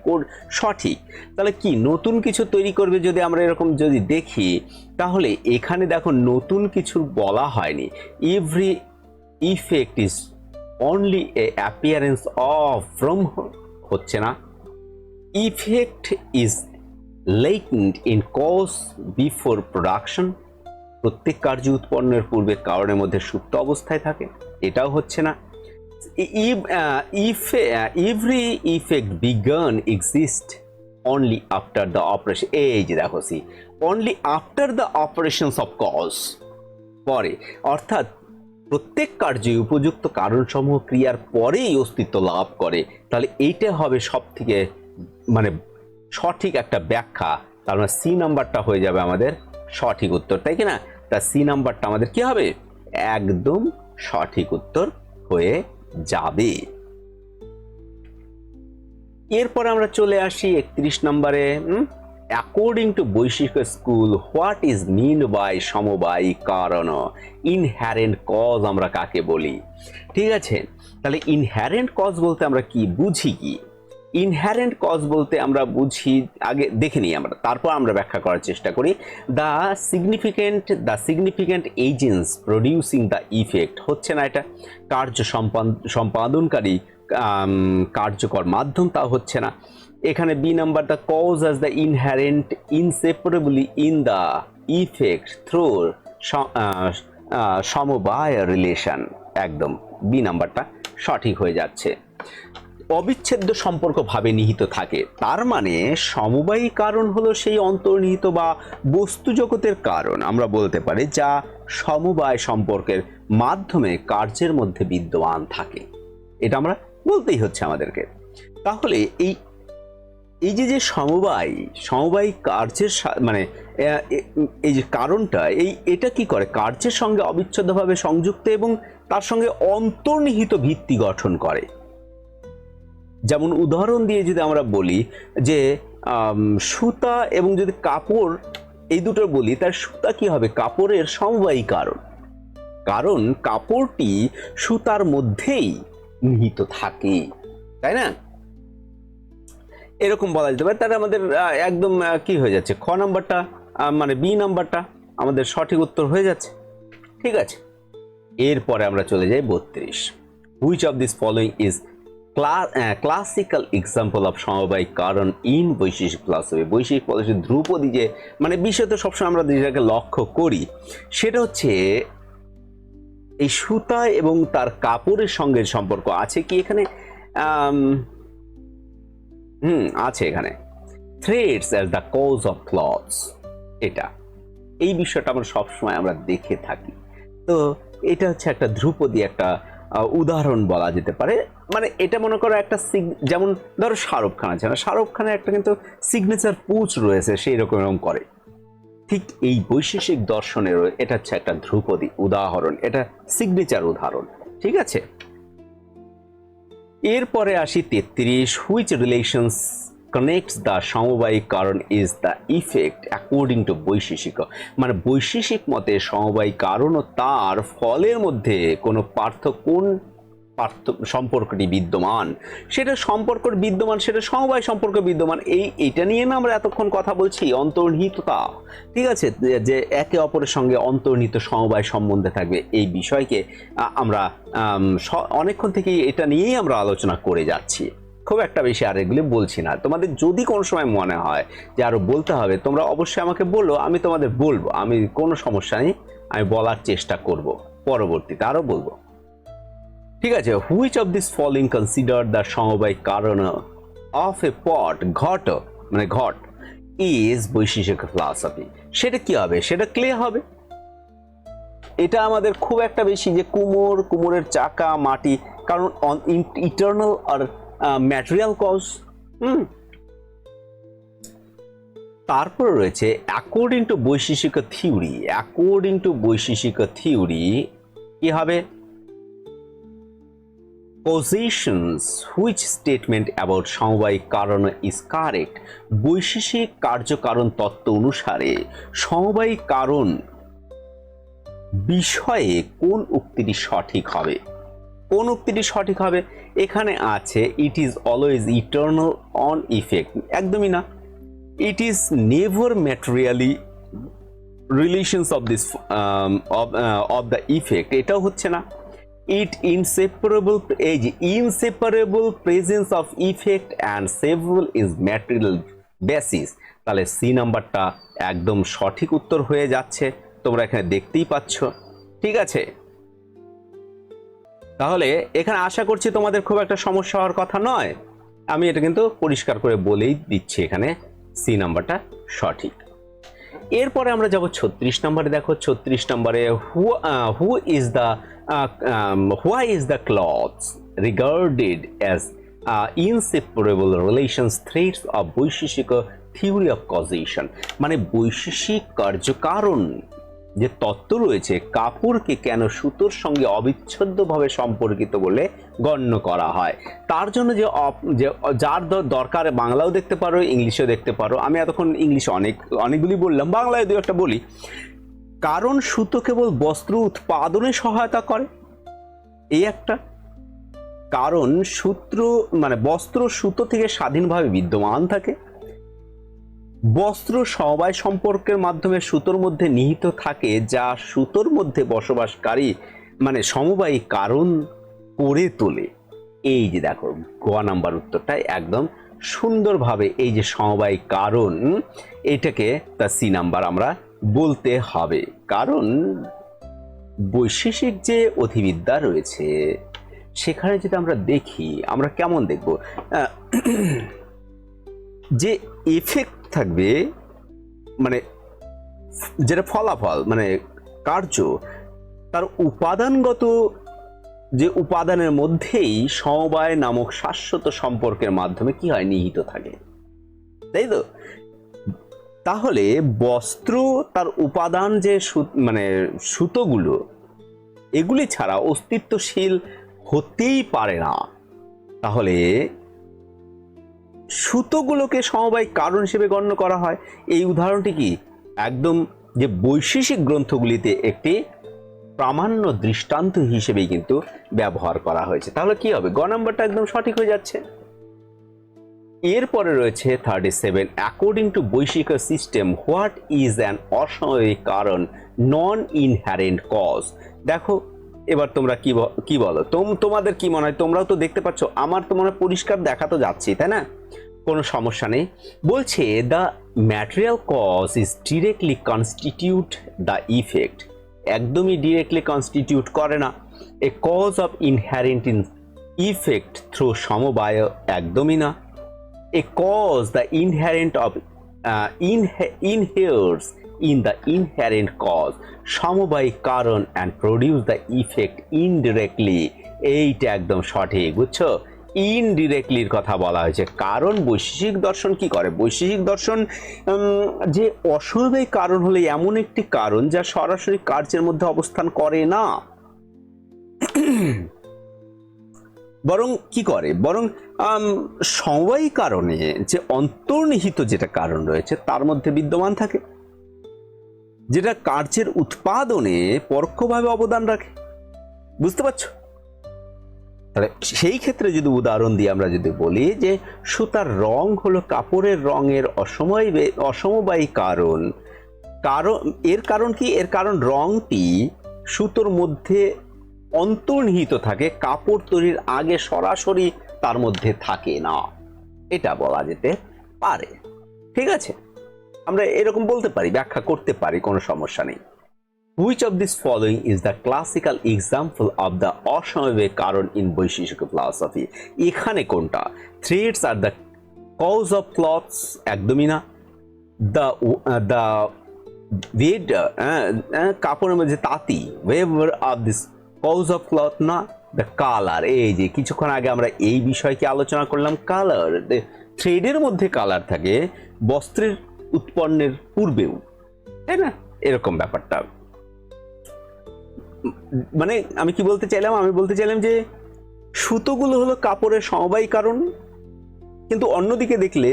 সঠিক? তাহলে কি নতুন কিছু তৈরি করবে যদি আমরা এরকম যদি দেখি, তাহলে এখানে দেখো নতুন কিছু বলা হয়নি, every effect is only a appearance of from, হচ্ছে না, effect is latent in cause before production, প্রত্যেক কার্য উৎপন্নের পূর্বে কারণের মধ্যে সুপ্ত অবস্থায় থাকে, এটাও হচ্ছে না। every effect begun exist only after the operation, এই যে দেখো C, only after the operations of cause, পরে, অর্থাৎ প্রত্যেক কার্যই উপযুক্ত কারণসমূহ ক্রিয়ার পরেই অস্তিত্ব লাভ করে। তাহলে এইটা হবে সব থেকে মানে সঠিক একটা ব্যাখ্যা। তার মানে সি নাম্বারটা হয়ে যাবে আমাদের সঠিক উত্তর, তাই কি না? তা সি নাম্বারটা আমাদের কি হবে? একদম সঠিক উত্তর হয়ে যাবে। এরপরে আমরা চলে আসি 31 নম্বরে। অ্যাকর্ডিং টু বৈশিষ্ট্য school, what is mean by samavayi karana? Inherent cause আমরা কাকে বলি? ঠিক আছে, তাহলে ইনহ্যারেন্ট কজ বলতে আমরা কি বুঝি? কি ইনহ্যারেন্ট কজ বলতে আমরা বুঝি, আগে দেখে নিই আমরা, তারপর আমরা ব্যাখ্যা করার চেষ্টা করি। The significant agents producing the effect, হচ্ছে না এটা কার্য সম্পাদনকারী কার্যকর মাধ্যম, তা হচ্ছে না। এখানে B number, the cause as the inherent inseparably in the effect through samavaya relation, একদম বি নাম্বারটা সঠিক হয়ে যাচ্ছে। অবিচ্ছেদ্য সম্পর্ক ভাবে নিহিত থাকে, তার মানে সমবায়ী কারণ হলো সেই অন্তর্নিহিত বা বস্তু জগতের কারণ আমরা বলতে পারি, যা সমবায় সম্পর্কের মাধ্যমে কার্যের মধ্যে বিদ্যমান থাকে। এটা আমরা বলতেই হচ্ছে আমাদেরকে। তাহলে এই যে সমবায় কার্যের মানে এই যে কারণটা, এটা কি করে? কার্যের সঙ্গে অবিচ্ছেদ্যভাবে সংযুক্ত এবং তার সঙ্গে অন্তর্নিহিত ভিত্তি গঠন করে। যেমন উদাহরণ দিয়ে যদি আমরা বলি যে সুতা এবং যদি কাপড়, এই দুটো বলি, তার সুতা কি হবে? কাপড়ের সমবায়ী কারণ, কারণ কাপড়টি সুতার মধ্যেই নিহিত থাকে, তাই না? এরকম বলা যেতে পারে। তাহলে আমাদের একদম কি হয়ে যাচ্ছে? খ নাম্বারটা মানে বি নাম্বারটা আমাদের সঠিক উত্তর হয়ে যাচ্ছে। ঠিক আছে, এরপরে আমরা চলে যাই 32। Which of this following is classical example of samavayika karana in বৈশিষ্ট্য ফিলসফি? বৈশিষ্ট্য ফিলসফি ধ্রুপদী যে মানে বিষয়, তো সবসময় আমরা যেটাকে লক্ষ্য করি সেটা হচ্ছে এই সুতা এবং তার কাপড়ের সঙ্গে সম্পর্ক আছে কি এখানে? আছে এখানে। Threads as the cause of cloths, এটা এই বিষয়টা আমরা সবসময় আমরা দেখে থাকি। তো এটা হচ্ছে একটা ধ্রুপদী একটা উদাহরণ বলা যেতে পারে। মানে এটা মনে করো একটা যেমন ধরো শাহরুখ খান আছে না, শাহরুখ খানের একটা কিন্তু সিগনেচার পুঁজ রয়েছে, সেই রকম এরকম করে। ঠিক এই বৈশেষিক দর্শনেরও এটা হচ্ছে একটা ধ্রুপদী উদাহরণ, এটা সিগনেচার উদাহরণ। ঠিক আছে, এরপরে আসি 33। Which relations connects the samavayika karana is the effect according to Vaisheshika? মানে বৈশেষিক মতে সমবায়িক কারণ ও তার ফলের মধ্যে কোনো কোন সম্পর্কটি বিদ্যমান, সেটা সমবায় সম্পর্ক বিদ্যমান। এইটা নিয়ে না আমরা এতক্ষণ কথা বলছি, অন্তর্নিহিততা। ঠিক আছে, যে একে অপরের সঙ্গে অন্তর্নিহিত সমবায় সম্বন্ধে থাকবে, এই বিষয়কে আমরা অনেকক্ষণ থেকে এটা নিয়েই আমরা আলোচনা করে যাচ্ছি। খুব একটা বেশি আর এগুলি বলছি না। তোমাদের যদি কোনো সময় মনে হয় যে আরো বলতে হবে, তোমরা অবশ্যই আমাকে বলো, আমি তোমাদের বলবো, আমি কোনো সমস্যা নেই, আমি বলার চেষ্টা করব, পরবর্তীতে আরো বলবো। ঠিক আছে, which of this following consider the samavayika karana of এ পট, ঘট মানে ঘট, ইজ বৈশিষ্ট্য ফিলসফি? সেটা কি হবে? সেটা ক্লে হবে। এটা আমাদের খুব একটা বেশি যে কুমোরের চাকা, মাটি, কারণ ইটারনাল আর ম্যাটেরিয়াল কজ। তারপর রয়েছে অ্যাকর্ডিং টু বৈশিষ্ট্য থিওরি। অ্যাকর্ডিং টু বৈশিষ্ট্য থিওরি কি হবে? Positions which statement about সমবায়িক কারণ is correct? বৈশেষিক কার্যকারণ তত্ত্ব অনুসারে সমবায়িক কারণ বিষয়ে কোন উক্তিটি সঠিক হবে? কোন উক্তিটি সঠিক হবে? এখানে আছে it is always eternal on effect, একদমই না। It is never materially relations of this of the effect, এটাও হচ্ছে না। It inseparable presence of effect and several is material basis। তাহলে সি নাম্বারটা একদম সঠিক উত্তর হয়ে যাচ্ছে, তোমরা এখানে দেখতেই পাচ্ছ। ঠিক আছে, তাহলে এখানে আশা করছি তোমাদের খুব একটা সমস্যা হওয়ার কথা নয়। আমি এটা কিন্তু পরিষ্কার করে বলেই দিচ্ছি, এখানে সি নাম্বারটা সঠিক। এরপরে আমরা যাব 36 নম্বরে। দেখো 36 নম্বরে why is the clothes regarded as inseparable relations threads of Vaisheshika theory of causation, মানে বৈশেষিক কার্যকারণ যে তত্ত্ব রয়েছে কাপড়কে কেন সুতোর সঙ্গে অবিচ্ছেদ্যভাবে সম্পর্কিত বলে গণ্য করা হয়। তার জন্য যে যার দরকার বাংলাও দেখতে পারো, ইংলিশেও দেখতে পারো। আমি এতক্ষণ ইংলিশে অনেকগুলি বললাম, বাংলায় দু একটা বলি। কারণ সুতো কেবল বস্ত্র উৎপাদনে সহায়তা করে, এই একটা কারণ। বস্ত্র সুতো থেকে স্বাধীনভাবে বিদ্যমান থাকে। বস্ত্র সমবায় সম্পর্কের মাধ্যমে সুতোর মধ্যে নিহিত থাকে, যা সুতোর মধ্যে বসবাসকারী মানে সমবায়ী কারণ করে তোলে। এই যে দেখো গ নাম্বার উত্তরটা একদম সুন্দরভাবে, এই যে সমবায়ী কারণ, এটাকে তা সি নাম্বার আমরা বলতে হবে। কারণ বৈশেষিক যে অধিবিদ্যা রয়েছে সেখানে যদি আমরা দেখি, আমরা কেমন দেখব, যে এফেক্ট থাকবে, মানে যেটা ফলাফল মানে কার্য, তার উপাদানগত যে উপাদানের মধ্যেই সমবায় নামক শাশ্বত সম্পর্কের মাধ্যমে কি হয়, নিহিত থাকে, তাই তো? তাহলে বস্ত্র তার উপাদান যে সুতোগুলো, এগুলি ছাড়া অস্তিত্বশীল হতেই পারে না। তাহলে সুতোগুলোকে সমবায় কারণ হিসেবে গণ্য করা হয়। এই উদাহরণটি কি একদম যে বৈশেষিক গ্রন্থগুলিতে একটি প্রামাণ্য দৃষ্টান্ত হিসেবেই কিন্তু ব্যবহার করা হয়েছে। তাহলে কি হবে, গ নাম্বারটা একদম সঠিক হয়ে যাচ্ছে। এরপরে রয়েছে 37, according to Vaisheshika system what is an asamavayi karana, non inherent cause. দেখো এবার তোমরা কি বলো, তোমাদের কি মনে হয়? তোমরাও তো দেখতে পাচ্ছ, আমার তো মনে হয় পরিষ্কার দেখা তো যাচ্ছে, তাই না? কোনো সমস্যা নেই। বলছে the material cause is directly constitute the effect, একদমই ডিরেক্টলি কনস্টিটিউট করে না। A cause of inherent in effect through সমবায়, একদমই না। A cause the inherent of inheres in the inherent cause, সমবায়িক কারণ and produce the effect indirectly, এইটা একদম সঠিক, বুঝছো? ইনডিরেক্টলির কথা বলা হয়েছে। কারণ বৈশেষিক দর্শন কি করে, বৈশেষিক দর্শন যে অসমবায়িক কারণ হলে এমন একটি কারণ যা সরাসরি কার্যের মধ্যে অবস্থান করে না, বরং কি করে, বরং সমবায়ী কারণে যে অন্তর্নিহিত যেটা কারণ রয়েছে তার মধ্যে বিদ্যমান থাকে, যেটা কার্যের উৎপাদনে পরোক্ষভাবে অবদান রাখে। বুঝতে পারছো? তাহলে সেই ক্ষেত্রে যদি উদাহরণ দিয়ে আমরা যদি বলি যে সুতার রং হলো কাপড়ের রঙের অসমবায়ী কারণ, এর কারণ কি, এর কারণ রংটি সুতোর মধ্যে অন্তর্নিহিত থাকে, কাপড় তৈরির আগে সরাসরি তার মধ্যে থাকে না, এটা বলা যেতে পারে। ঠিক আছে, আমরা এরকম বলতে পারি, ব্যাখ্যা করতে পারি, কোনো সমস্যা নেই। Which of these following is the classical example of the অসমবায়িক কারণ in বৈশেষিক philosophy? এখানে কোনটা? Threads are the cause of cloths, একদমই না। the কাপড়ের মধ্যে তাঁতি, weaver of this cause of cloth, না। the color, এই যে কিছুক্ষণ আগে আমরা এই বিষয়কে আলোচনা করলাম, কালার, থ্রেডের মধ্যে কালার থাকে বস্ত্রের উৎপন্নের পূর্বেও, তাই না? এরকম ব্যাপারটা, মানে আমি কি বলতে চাইলাম, আমি বলতে চাইলাম যে সুতোগুলো হলো কাপড়ের সমবায়ী কারণ, কিন্তু অন্যদিকে দেখলে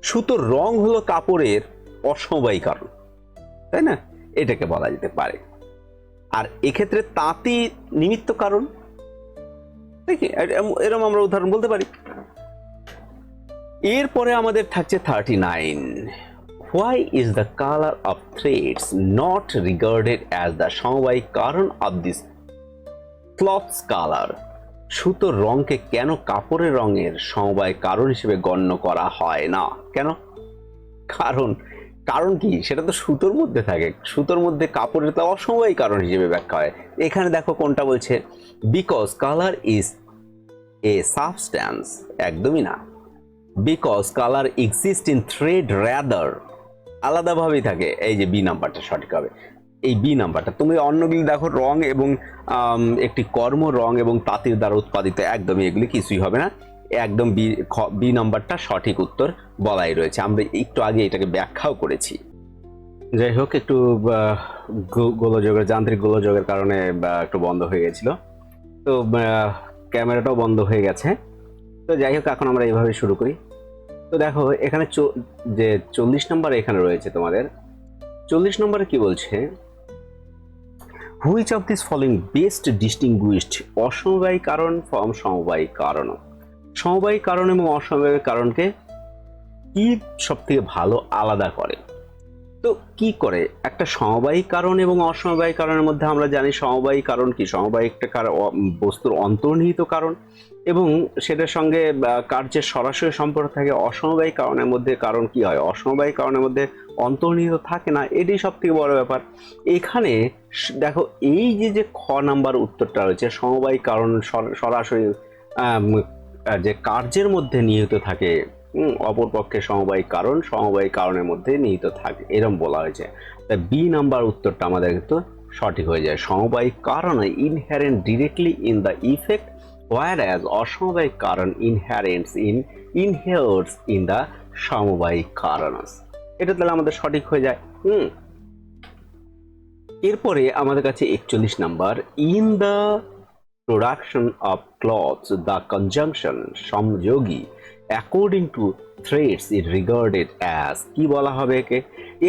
সুতোর রং হলো কাপড়ের অসমবায়ী কারণ, তাই না? এটাকে বলা যেতে পারে। আর এক্ষেত্রে তাঁতি নিমিত্ত কারণ, দেখি এরকম আমরা উদাহরণ বলতে পারি। এরপরে আমাদের থাকছে 39, why is the color of threads not regarded as the সমবায়িক কারণ of this cloth's color? সুতোর রঙকে কেন কাপড়ের রঙের সমবায়িক কারণ হিসেবে গণ্য করা হয় না? কেন? কারণ কি, সেটা তো সুতোর মধ্যে থাকে, সুতোর মধ্যে কাপড়ের তো অসমবায়িক কারণ হিসেবে ব্যাখ্যা হয়। এখানে দেখো কোনটা বলছে, because colour is a substance, একদমই না। Because colour exist in thread rather, আলাদাভাবেই থাকে। এই যে বি নাম্বারটা সঠিক হবে। এই বি নাম্বারটা তুমি অন্যগুলি দেখো রং এবং একটি কর্ম রং এবং তাঁতির দ্বারা উৎপাদিত, একদমই এগুলি কিছুই হবে না। একদম বি নাম্বারটা সঠিক উত্তর বলাই রয়েছে। আমরা একটু আগে এটাকে ব্যাখ্যাও করেছি। যাই হোক, একটু গোলযোগের যান্ত্রিক গোলযোগের কারণে একটু বন্ধ হয়ে গেছিল, তো ক্যামেরাটাও বন্ধ হয়ে গেছে। তো যাই হোক, এখন আমরা এইভাবে শুরু করি। তো দেখো এখানে যে 40 নম্বর এখানে রয়েছে তোমাদের, 40 নম্বরে কি বলছে, which of this following best distinguished অসমবায়ী কারণ ফ্রম সমবায়ী কারণ। সমবায়ী কারণ এবং অসমবায়ী কারণকে কি সব থেকে ভালো আলাদা করে? তো কি করে একটা সমবায়ী কারণ এবং অসমবায়ী কারণের মধ্যে আমরা জানি সমবায়ী কারণ কি, সমবায়ী একটা বস্তুর অন্তর্নিহিত কারণ এবং সেটার সঙ্গে কার্যের সরাসরি সম্পর্ক থাকে। অসমবায়ী কারণের মধ্যে কারণ কি হয়, অসমবায়ী কারণের মধ্যে অন্তর্নিহিত থাকে না, এটাই সব থেকে বড় ব্যাপার। এখানে দেখো এই যে খ নাম্বার উত্তরটা রয়েছে, সমবায়ী কারণ সরাসরি যে কার্যের মধ্যে নিহিত থাকে, অপরপক্ষে সমবায়ী কারণ সমবায়ী কারণের মধ্যে নিহিত থাকে, এরকম বলা হয়েছে। তাই বি নাম্বার উত্তরটা আমাদের কিন্তু সঠিক হয়ে যায়। সমবায়ী কারণ inherent directly in the effect, whereas অসমবায়ী কারণ ইনহেয়ার্স ইন দ্য সমবায়ী কারণ। এটা তাহলে আমাদের সঠিক হয়ে যায়। এরপরে আমাদের কাছে 41 নাম্বার, in the production of clothes the conjunction সমযোগী according to threads it regarded as, কি বলা হবে একে?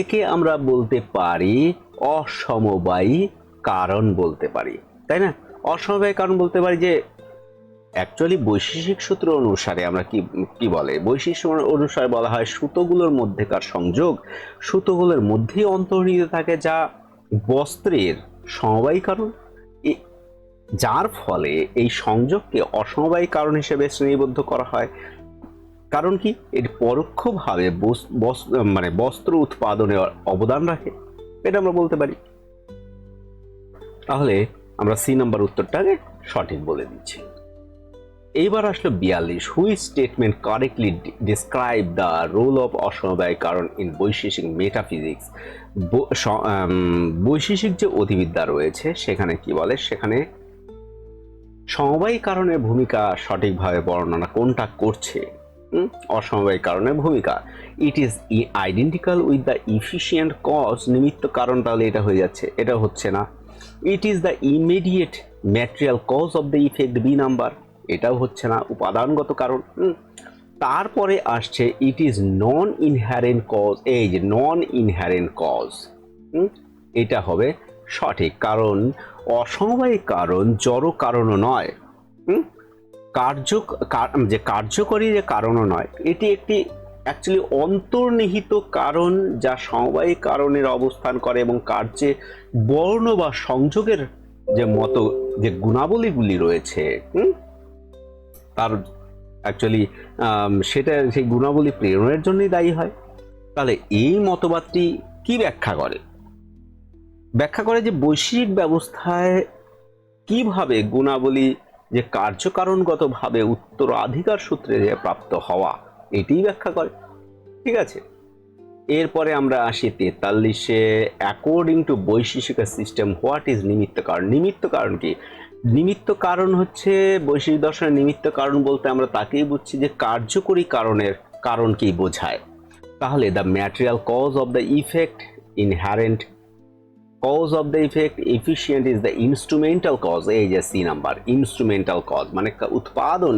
একে আমরা বলতে পারি অসমবায়ী কারণ বলতে পারি, তাই না? অসমবায়ী কারণ বলতে পারি যে অ্যাকচুয়ালি বৈশিষ্ট্যিক সূত্র অনুসারে আমরা কি বলে, বৈশিষ্ট্য অনুসারে বলা হয় সুতোগুলোর মধ্যেকার সংযোগ সুতোগুলোর মধ্যেই অন্তর্নিহিত থাকে, যা বস্ত্রের সমবায়ী কারণ, যার ফলে এই সংযোগকে অসমবায়ী কারণ হিসেবে শ্রেণীবদ্ধ করা হয়। কারণ কি, এটি পরোক্ষভাবে মানে বস্ত্র উৎপাদনে অবদান রাখে, এটা আমরা বলতে পারি। তাহলে আমরা সি নাম্বার উত্তরটাকে সঠিক বলে দিচ্ছি। এইবার আসলো 42, which statement correctly describe the role of অসমবায়ী কারণ ইন বৈশেষিক মেটাফিজিক্স। বৈশেষিক যে অধিবিদ্যা রয়েছে সেখানে কি বলে, সেখানে সমবায়ী কারণের ভূমিকা সঠিকভাবে বর্ণনা কোনটা করছে? অসমবায়ী কারণের ভূমিকা, it is identical with the efficient cause, নিমিত্ত কারণ, তাহলে এটা হয়ে যাচ্ছে, এটা হচ্ছে না। It is the immediate material cause of the effect, B number, এটাও হচ্ছে না, উপাদানগত কারণ। তারপরে আসছে it is non inherent cause, এই যে নন ইনহ্যারেন্ট কজ, এটা হবে সঠিক। কারণ অসমবায়ী কারণ জড় কারণও নয়, যে কার্যকরী যে কারণও নয়, এটি একটি অ্যাকচুয়ালি অন্তর্নিহিত কারণ যা সমবায়ী কারণের অবস্থান করে এবং কার্যে বর্ণ বা সংযোগের যে মতো যে গুণাবলীগুলি রয়েছে তার অ্যাকচুয়ালি সেটা সেই গুণাবলী প্রেরণের জন্যই দায়ী হয়। তাহলে এই মতবাদটি কি ব্যাখ্যা করে? ব্যাখ্যা করে যে বৈশ্বিক ব্যবস্থায় কিভাবে গুণাবলী যে কার্যকারণগতভাবে উত্তরাধিকার সূত্রে যে প্রাপ্ত হওয়া, এটিই ব্যাখ্যা করে। ঠিক আছে, এরপরে আমরা আসি 43-এ, অ্যাকর্ডিং টু বৈশিষ্ট্য সিস্টেম হোয়াট ইজ নিমিত্ত কারণ। নিমিত্ত কারণ কি? নিমিত্ত কারণ হচ্ছে বৈশিষ্ট্য দর্শনের নিমিত্ত কারণ বলতে আমরা তাকেই বুঝছি যে কার্যকরী কারণের কারণকেই বোঝায়। তাহলে the material cause of the effect, inherent cause of the effect, efficient is the instrumental cause, এই যে সি নাম্বার, ইনস্ট্রুমেন্টাল কজ মানে উৎপাদন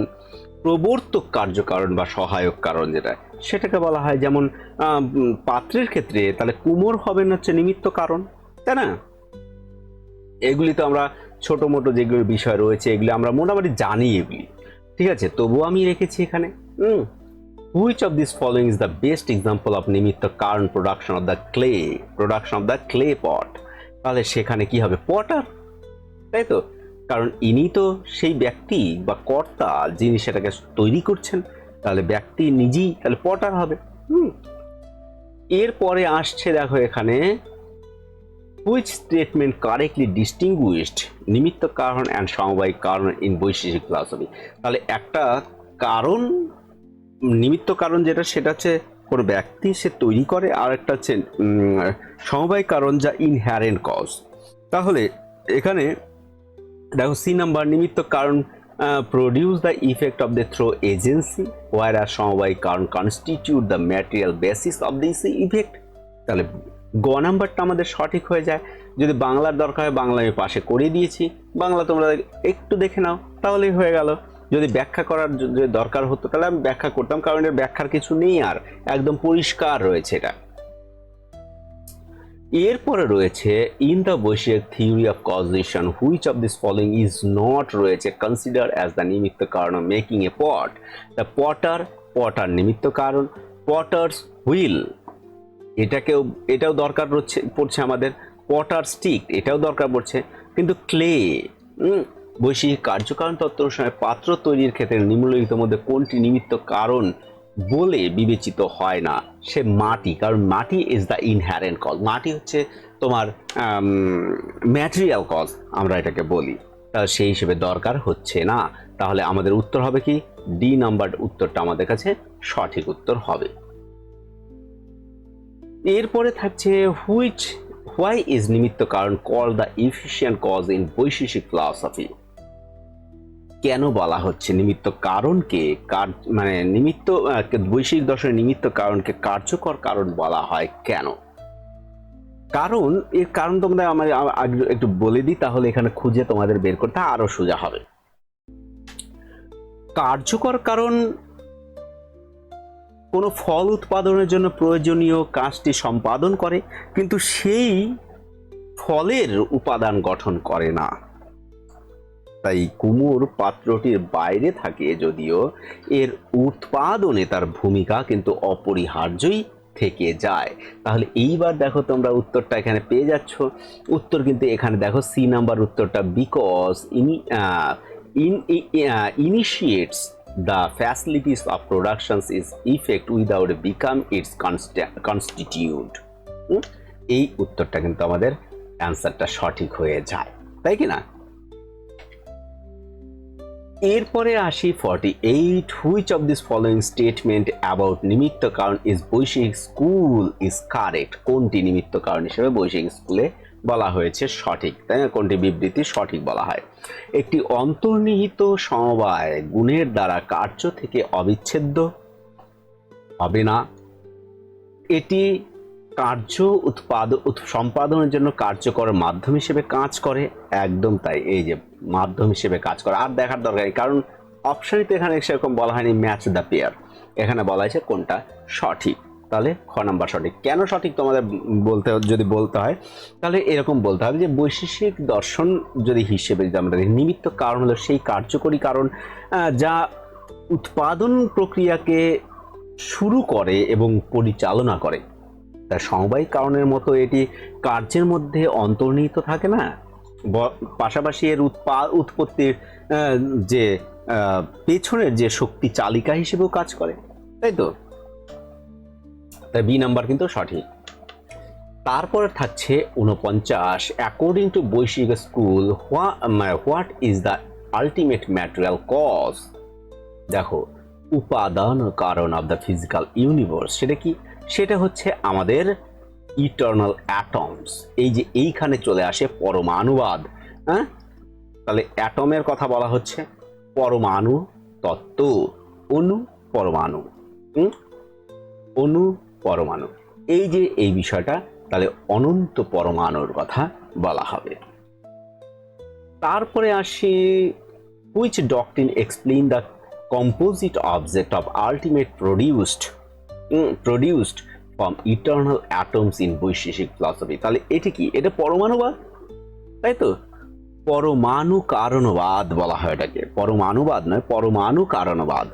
প্রবর্তক কার্যকারণ বা সহায়ক কারণ যেটা, সেটাকে বলা হয়। যেমন পাত্রের ক্ষেত্রে তাহলে কুমোর হবেন হচ্ছে নিমিত্ত কারণ, তাই না? এগুলি তো আমরা ছোট মোটো যেগুলো বিষয় রয়েছে এগুলি আমরা মোটামুটি জানি এগুলি, ঠিক আছে। তবুও আমি রেখেছি এখানে which of this following is the best example of নিমিত্ত কারণ প্রোডাকশন অফ দ্য ক্লে পট। তাহলে সেখানে কি হবে? পটার, তাই তো, কারণ ইনি তো সেই ব্যক্তি বা কর্তা যিনি সেটাকে তৈরি করছেন, তাহলে ব্যক্তি নিজেই তাহলে পটার হবে। এরপরে আসছে দেখো এখানে হুইচ স্টেটমেন্ট কারেক্টলি ডিস্টিংগুইশড নিমিত্ত কারণ অ্যান্ড সমবায়িক কারণ ইন বৈশিষ্ট্যিক ফিলসফি। তাহলে একটা কারণ নিমিত্ত কারণ যেটা সেটা হচ্ছে কোনো ব্যক্তি সে তৈরি করে, আর একটা হচ্ছে সমবায় কারণ যা ইনহ্যারেন্ট কজ। তাহলে এখানে দেখো সি নাম্বার, নিমিত্ত কারণ produce the effect of the through agency where আর সমবায় কারণ constitute the material basis of this effect. তাহলে গ নাম্বারটা আমাদের সঠিক হয়ে যায়। যদি বাংলার দরকার হয় বাংলা আমি পাশে করে দিয়েছি, বাংলা তোমরা একটু দেখে নাও তাহলেই হয়ে গেল। যদি ব্যাখ্যা করার যদি দরকার হতো তাহলে আমি ব্যাখ্যা করতাম, কারণ এর ব্যাখ্যার কিছু নেই, আর একদম পরিষ্কার রয়েছে এটা। এরপরে রয়েছে ইন দ্য বৈষয়িক theory of causation which of this following is not রয়েছে কনসিডার অ্যাজ দ্য নিমিত্ত কারণ of making A pot. The Potter, Potter নিমিত্ত কারণ, পটার্স হুইল এটাও দরকার পড়ছে আমাদের, পটার স্টিক এটাও দরকার পড়ছে, কিন্তু ক্লে বৈষয়িক কার্যকারণ তত্ত্ব অনুসারে পাত্র তৈরির ক্ষেত্রে নিম্নলিখিত মধ্যে কোনটি নিমিত্ত কারণ বলে বিবেচিত হয় না? সে মাটি, কারণ মাটি ইজ দ্য ইনহ্যারেন্ট কজ। মাটি হচ্ছে তোমার ম্যাটেরিয়াল কজ আমরা এটাকে বলি, তাহলে সেই হিসেবে দরকার হচ্ছে না। তাহলে আমাদের উত্তর হবে কি? ডি নাম্বার উত্তরটা আমাদের কাছে সঠিক উত্তর হবে। এরপরে থাকছে why is nimitta karana call the efficient cause in Vaisheshika philosophy. কেন বলা হচ্ছে নিমিত্ত কারণকে মানে নিমিত্ত বৈষয়িক দর্শনের নিমিত্ত কারণকে কার্যকর কারণ বলা হয় কেন? কারণ এর কারণ তোমরা আমার একটু বলে দিই, তাহলে এখানে খুঁজে তোমাদের বের করতে আরো সোজা হবে। কার্যকর কারণ কোনো ফল উৎপাদনের জন্য প্রয়োজনীয় কাজটি সম্পাদন করে, কিন্তু সেই ফলের উপাদান গঠন করে না। তাই কুমোর পাত্রটির বাইরে থাকে যদিও এর উৎপাদনে তার ভূমিকা কিন্তু অপরিহার্যই থেকে যায়। তাহলে এইবার দেখো তোমরা উত্তরটা এখানে পেয়ে যাচ্ছ। উত্তর কিন্তু এখানে দেখো সি নাম্বার উত্তরটা, because ইনিশিয়েটস the facilities of productions is effect without become its constitute। এই উত্তরটা কিন্তু আমাদের অ্যান্সারটা সঠিক হয়ে যায়, তাই কি না? এরপরে আসি 48, which of this following statement about নিমিত্ত কারণ ইজ বৈষয়িক স্কুল ইজ কারেক্ট। কোনটি নিমিত্ত কারণ হিসেবে বৈষয়িক স্কুলে বলা হয়েছে সঠিক, তাই না? কোনটি বিবৃতি সঠিক বলা হয়? একটি অন্তর্নিহিত সমবায় গুণের দ্বারা কার্য থেকে অবিচ্ছেদ্য হবে না। এটি কার্য সম্পাদনের জন্য কার্যকর মাধ্যম হিসেবে কাজ করে। একদম তাই, এই যে মাধ্যম হিসেবে কাজ করে, আর দেখার দরকার নেই, কারণ অপশনই তো এখানে সেরকম বলা হয়নি ম্যাচ দ্য পেয়ার, এখানে বলা হয়েছে কোনটা সঠিক। তাহলে খ নাম্বার সঠিক। কেন সঠিক তোমাদের যদি বলতে হয় তাহলে এরকম বলতে হবে যে বৈশেষিক দর্শন যদি হিসেবে যদি আমরা দেখি, নিমিত্ত কারণ হলো সেই কার্যকরী কারণ যা উৎপাদন প্রক্রিয়াকে শুরু করে এবং পরিচালনা করে। তার সমবায়িক কারণের মতো এটি কার্যের মধ্যে অন্তর্নিহিত থাকে না, পাশাপাশি এর উৎপত্তির যে পেছনের যে শক্তি চালিকা হিসেবেও কাজ করে, তাই তো? তাই বি নাম্বার কিন্তু সঠিক। তারপরে থাকছে 49, according to Vaisheshika school what is the ultimate material cause. দেখো উপাদান কারণ অফ দ্য ফিজিক্যাল ইউনিভার্স, সেটা কি? সেটা হচ্ছে আমাদের ইটারনাল অ্যাটমস। এই যে এইখানে চলে আসে পরমাণুবাদ, হ্যাঁ? তাহলে অ্যাটমের কথা বলা হচ্ছে, পরমাণু তত্ত্ব, অণু পরমাণু, অণু পরমাণু, এই যে এই বিষয়টা, তাহলে অনন্ত পরমাণুর কথা বলা হবে। তারপরে আসি which doctrine explain the composite object of ultimate produced from eternal atoms in Vaisheshika philosophy. তাহলে এটা কি? এটা পরমাণুবাদ, তাই তো? পরমাণু কারণবাদ বলা হয় এটাকে, পরমাণুবাদ নয়, পরমাণু কারণবাদ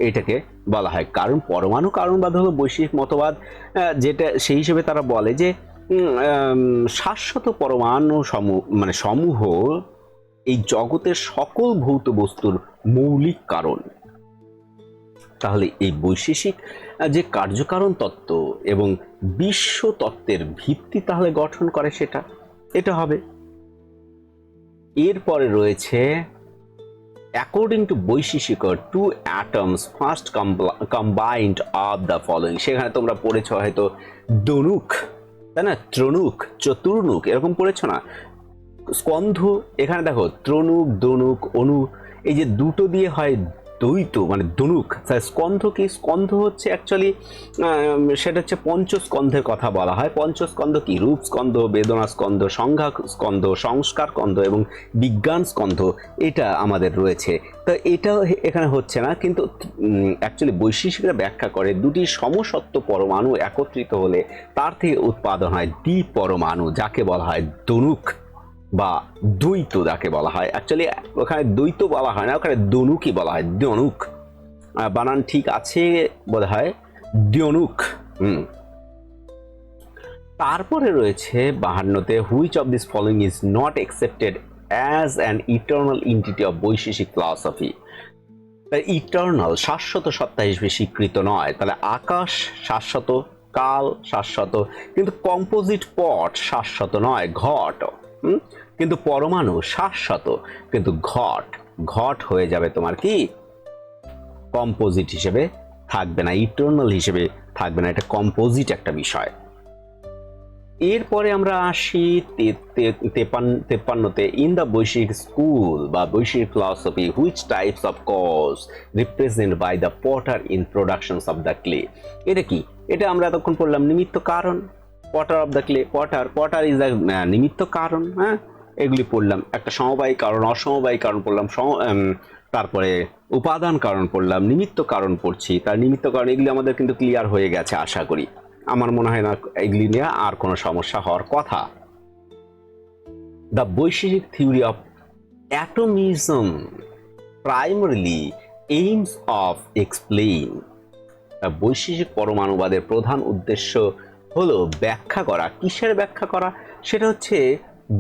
এটাকে বলা হয়। কারণ পরমাণু কারণবাদ হলো বৈশ্বিক মতবাদ, যেটা সেই হিসেবে তারা বলে যে শাশ্বত পরমাণু সমূহ এই জগতের সকল ভৌত বস্তুর মৌলিক কারণ। তাহলে এই বৈশেষিক যে কার্যকারণ তত্ত্ব এবং বিশ্ব তত্ত্বের ভিত্তি তাহলে গঠন করে, এটা হবে। এরপরে রয়েছে অ্যাকর্ডিং টু বৈশিষ্ট্য, to atoms first combined of the following. সেখানে তোমরা পড়েছো হয়তো দনুক, তাই না, ত্রণুক, চতুর্ণুক, এরকম পড়েছো না? স্কন্ধ, এখানে দেখো ত্রণুক, দনুক, অনু, এই যে দুটো দিয়ে হয় দ্বৈত মানে দনুক। স্কন্ধ কি? স্কন্ধ হচ্ছে অ্যাকচুয়ালি সেটা হচ্ছে পঞ্চস্কন্ধের কথা বলা হয়। পঞ্চস্কন্ধ কি? রূপ স্কন্ধ, বেদনা স্কন্ধ, সংজ্ঞা স্কন্ধ, সংস্কার স্কন্ধ এবং বিজ্ঞান স্কন্ধ, এটা আমাদের রয়েছে। তো এটাও এখানে হচ্ছে না, কিন্তু অ্যাকচুয়ালি বৈশিষ্ট্যরা ব্যাখ্যা করে দুটি সমসত্ব পরমাণু একত্রিত হলে তার থেকে উৎপাদন হয় দ্বি পরমাণু, যাকে বলা হয় দনুক বা দ্বৈত, যাকে বলা হয়। অ্যাকচুয়ালি ওখানে দ্বৈত বলা হয় না, ওখানে দনুকই বলা হয়, দনুক। বানান ঠিক আছে বোধ হয়, দ্যনুক। তারপরে রয়েছে 52তে, which of this following is not accepted as an eternal entity of Vaisheshika philosophy. Eternal, শাশ্বত সত্তা হিসেবে স্বীকৃত নয়। তাহলে আকাশ শাশ্বত, কাল শাশ্বত, কিন্তু কম্পোজিট পট শাশ্বত নয়, ঘট। কিন্তু পরমাণু শাশ্বত, কিন্তু ঘট, ঘট হয়ে যাবে তোমার কি কম্পোজিট হিসেবে থাকবে না, ইটার্নাল হিসেবে থাকবে না, এটা কম্পোজিট একটা বিষয়। এরপরে আমরা আসি 53তে, ইন দ্য বৈশিক স্কুল বা Vaisheshika philosophy, which types of cause represent by the potter in productions of the clay. এটা কি? এটা আমরা এতক্ষণ পড়লাম নিমিত্ত কারণ, potter of the clay, potter is the নিমিত্ত কারণ। হ্যাঁ, এগুলি পড়লাম। একটা সমবায়ী কারণ, অসমবায়ী কারণ পড়লাম, তারপরে উপাদান কারণ পড়লাম, নিমিত্ত কারণ পড়ছি, তার নিমিত্ত কারণ, এগুলি আমাদের কিন্তু ক্লিয়ার হয়ে গেছে আশা করি। আমার মনে হয় না এগুলি নিয়ে আর কোনো সমস্যা হওয়ার কথা। দ্য বৈশিষ্ট্য theory of atomism primarily aims of explain. বৈশিষ্ট্য পরমাণুবাদের প্রধান উদ্দেশ্য হলো ব্যাখ্যা করা। কিসের ব্যাখ্যা করা? সেটা হচ্ছে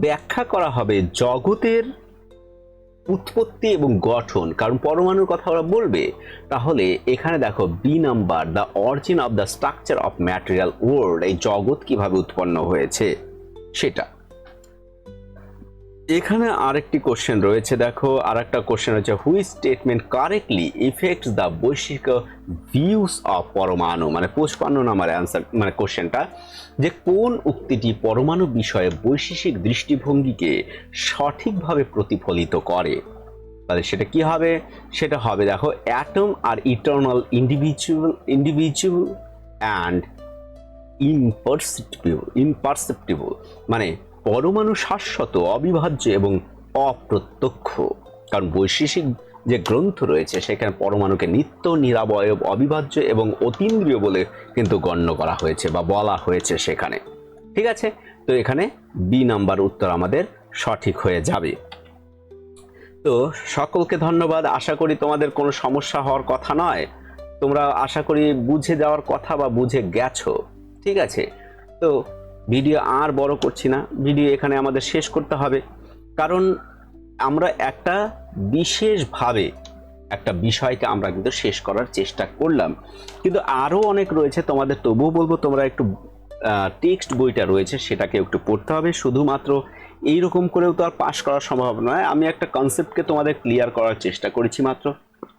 ব্যাখ্যা করা হবে জগতের উৎপত্তি এবং গঠন, কারণ পরমাণুর কথা ওরা বলবে। তাহলে এখানে দেখো B number, the origin of the structure of material world, এই জগৎ কিভাবে উৎপন্ন হয়েছে সেটা। এখানে আরেকটি কোশ্চেন রয়েছে, দেখো আরেকটা কোশ্চেন রয়েছে, which statement correctly effects the বৈশিষ্ট্য ভিউস অফ পরমাণু। মানে 55 নম্বর অ্যান্সার, মানে কোশ্চেনটা, যে কোন উক্তিটি পরমাণু বিষয়ে বৈশিষ্ট্যিক দৃষ্টিভঙ্গিকে সঠিকভাবে প্রতিফলিত করে। তাহলে সেটা কি হবে? সেটা হবে দেখো, atom are eternal, individual and imperceptible. মানে পরমাণু শাশ্বত, অবিভাজ্য এবং অপ্রত্যক্ষ। কারণ বৈশিষ্ট্যিক যে গ্রন্থ রয়েছে সেখানে পরমাণুকে নিত্য, নিরাবয়ব, অবিভাজ্য এবং অতীন্দ্রিয় বলে কিন্তু গণ্য করা হয়েছে বা বলা হয়েছে সেখানে। ঠিক আছে, তো এখানে বি নাম্বার উত্তর আমাদের সঠিক হয়ে যাবে। তো সকলকে ধন্যবাদ। আশা করি তোমাদের কোনো সমস্যা হওয়ার কথা নয়, তোমরা আশা করি বুঝে যাওয়ার কথা বা বুঝে গেছো। ঠিক আছে, তো ভিডিও আর বড় করছি না, ভিডিও এখানে আমাদের শেষ করতে হবে, কারণ আমরা একটা বিশেষভাবে একটা বিষয়কে আমরা কিন্তু শেষ করার চেষ্টা করলাম, কিন্তু আরও অনেক রয়েছে তোমাদের। তবুও বলবো তোমরা একটু টেক্সট বইটা রয়েছে সেটাকে একটু পড়তে হবে। শুধুমাত্র এইরকম করেও তো আর পাস করা সম্ভব নয়। আমি একটা কনসেপ্টকে তোমাদের ক্লিয়ার করার চেষ্টা করেছি মাত্র।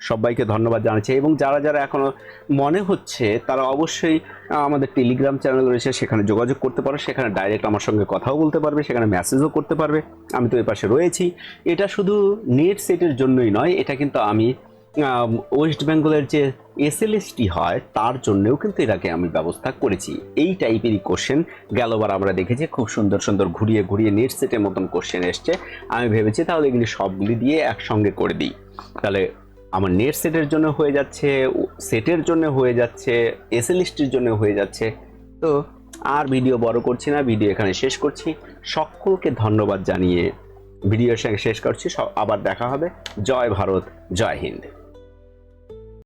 সবাইকে ধন্যবাদ জানাচ্ছি, এবং যারা যারা এখনো মনে হচ্ছে তারা অবশ্যই আমাদের টেলিগ্রাম চ্যানেল রয়েছে, সেখানে যোগাযোগ করতে পারো, সেখানে ডাইরেক্ট আমার সঙ্গে কথাও বলতে পারবে, সেখানে মেসেজও করতে পারবে। আমি তো এই পাশে রয়েছি। এটা শুধু নেট সেটের জন্যই নয়, এটা কিন্তু আমি ওয়েস্ট বেঙ্গলের যে এসএলএসটি হয় তার জন্যও কিন্তু এটাকে আমি ব্যবস্থা করেছি। এই টাইপেরই কোশ্চেন গেলবার আমরা দেখেছি, খুব সুন্দর সুন্দর ঘুরিয়ে ঘুরিয়ে নেট সেটের মতন কোশ্চেন এসছে। আমি ভেবেছি তাহলে এগুলি সবগুলি দিয়ে একসঙ্গে করে দিই, তাহলে আমার নেট সেটের জন্য হয়ে যাচ্ছে, সেটের জন্য হয়ে যাচ্ছে, এসএলএসটির জন্য হয়ে যাচ্ছে। তো আর ভিডিও বড় করছি না, ভিডিও এখানে শেষ করছি। সকলকে ধন্যবাদ জানিয়ে ভিডিও শেষ করছি। আবার দেখা হবে। জয় ভারত, জয় হিন্দ।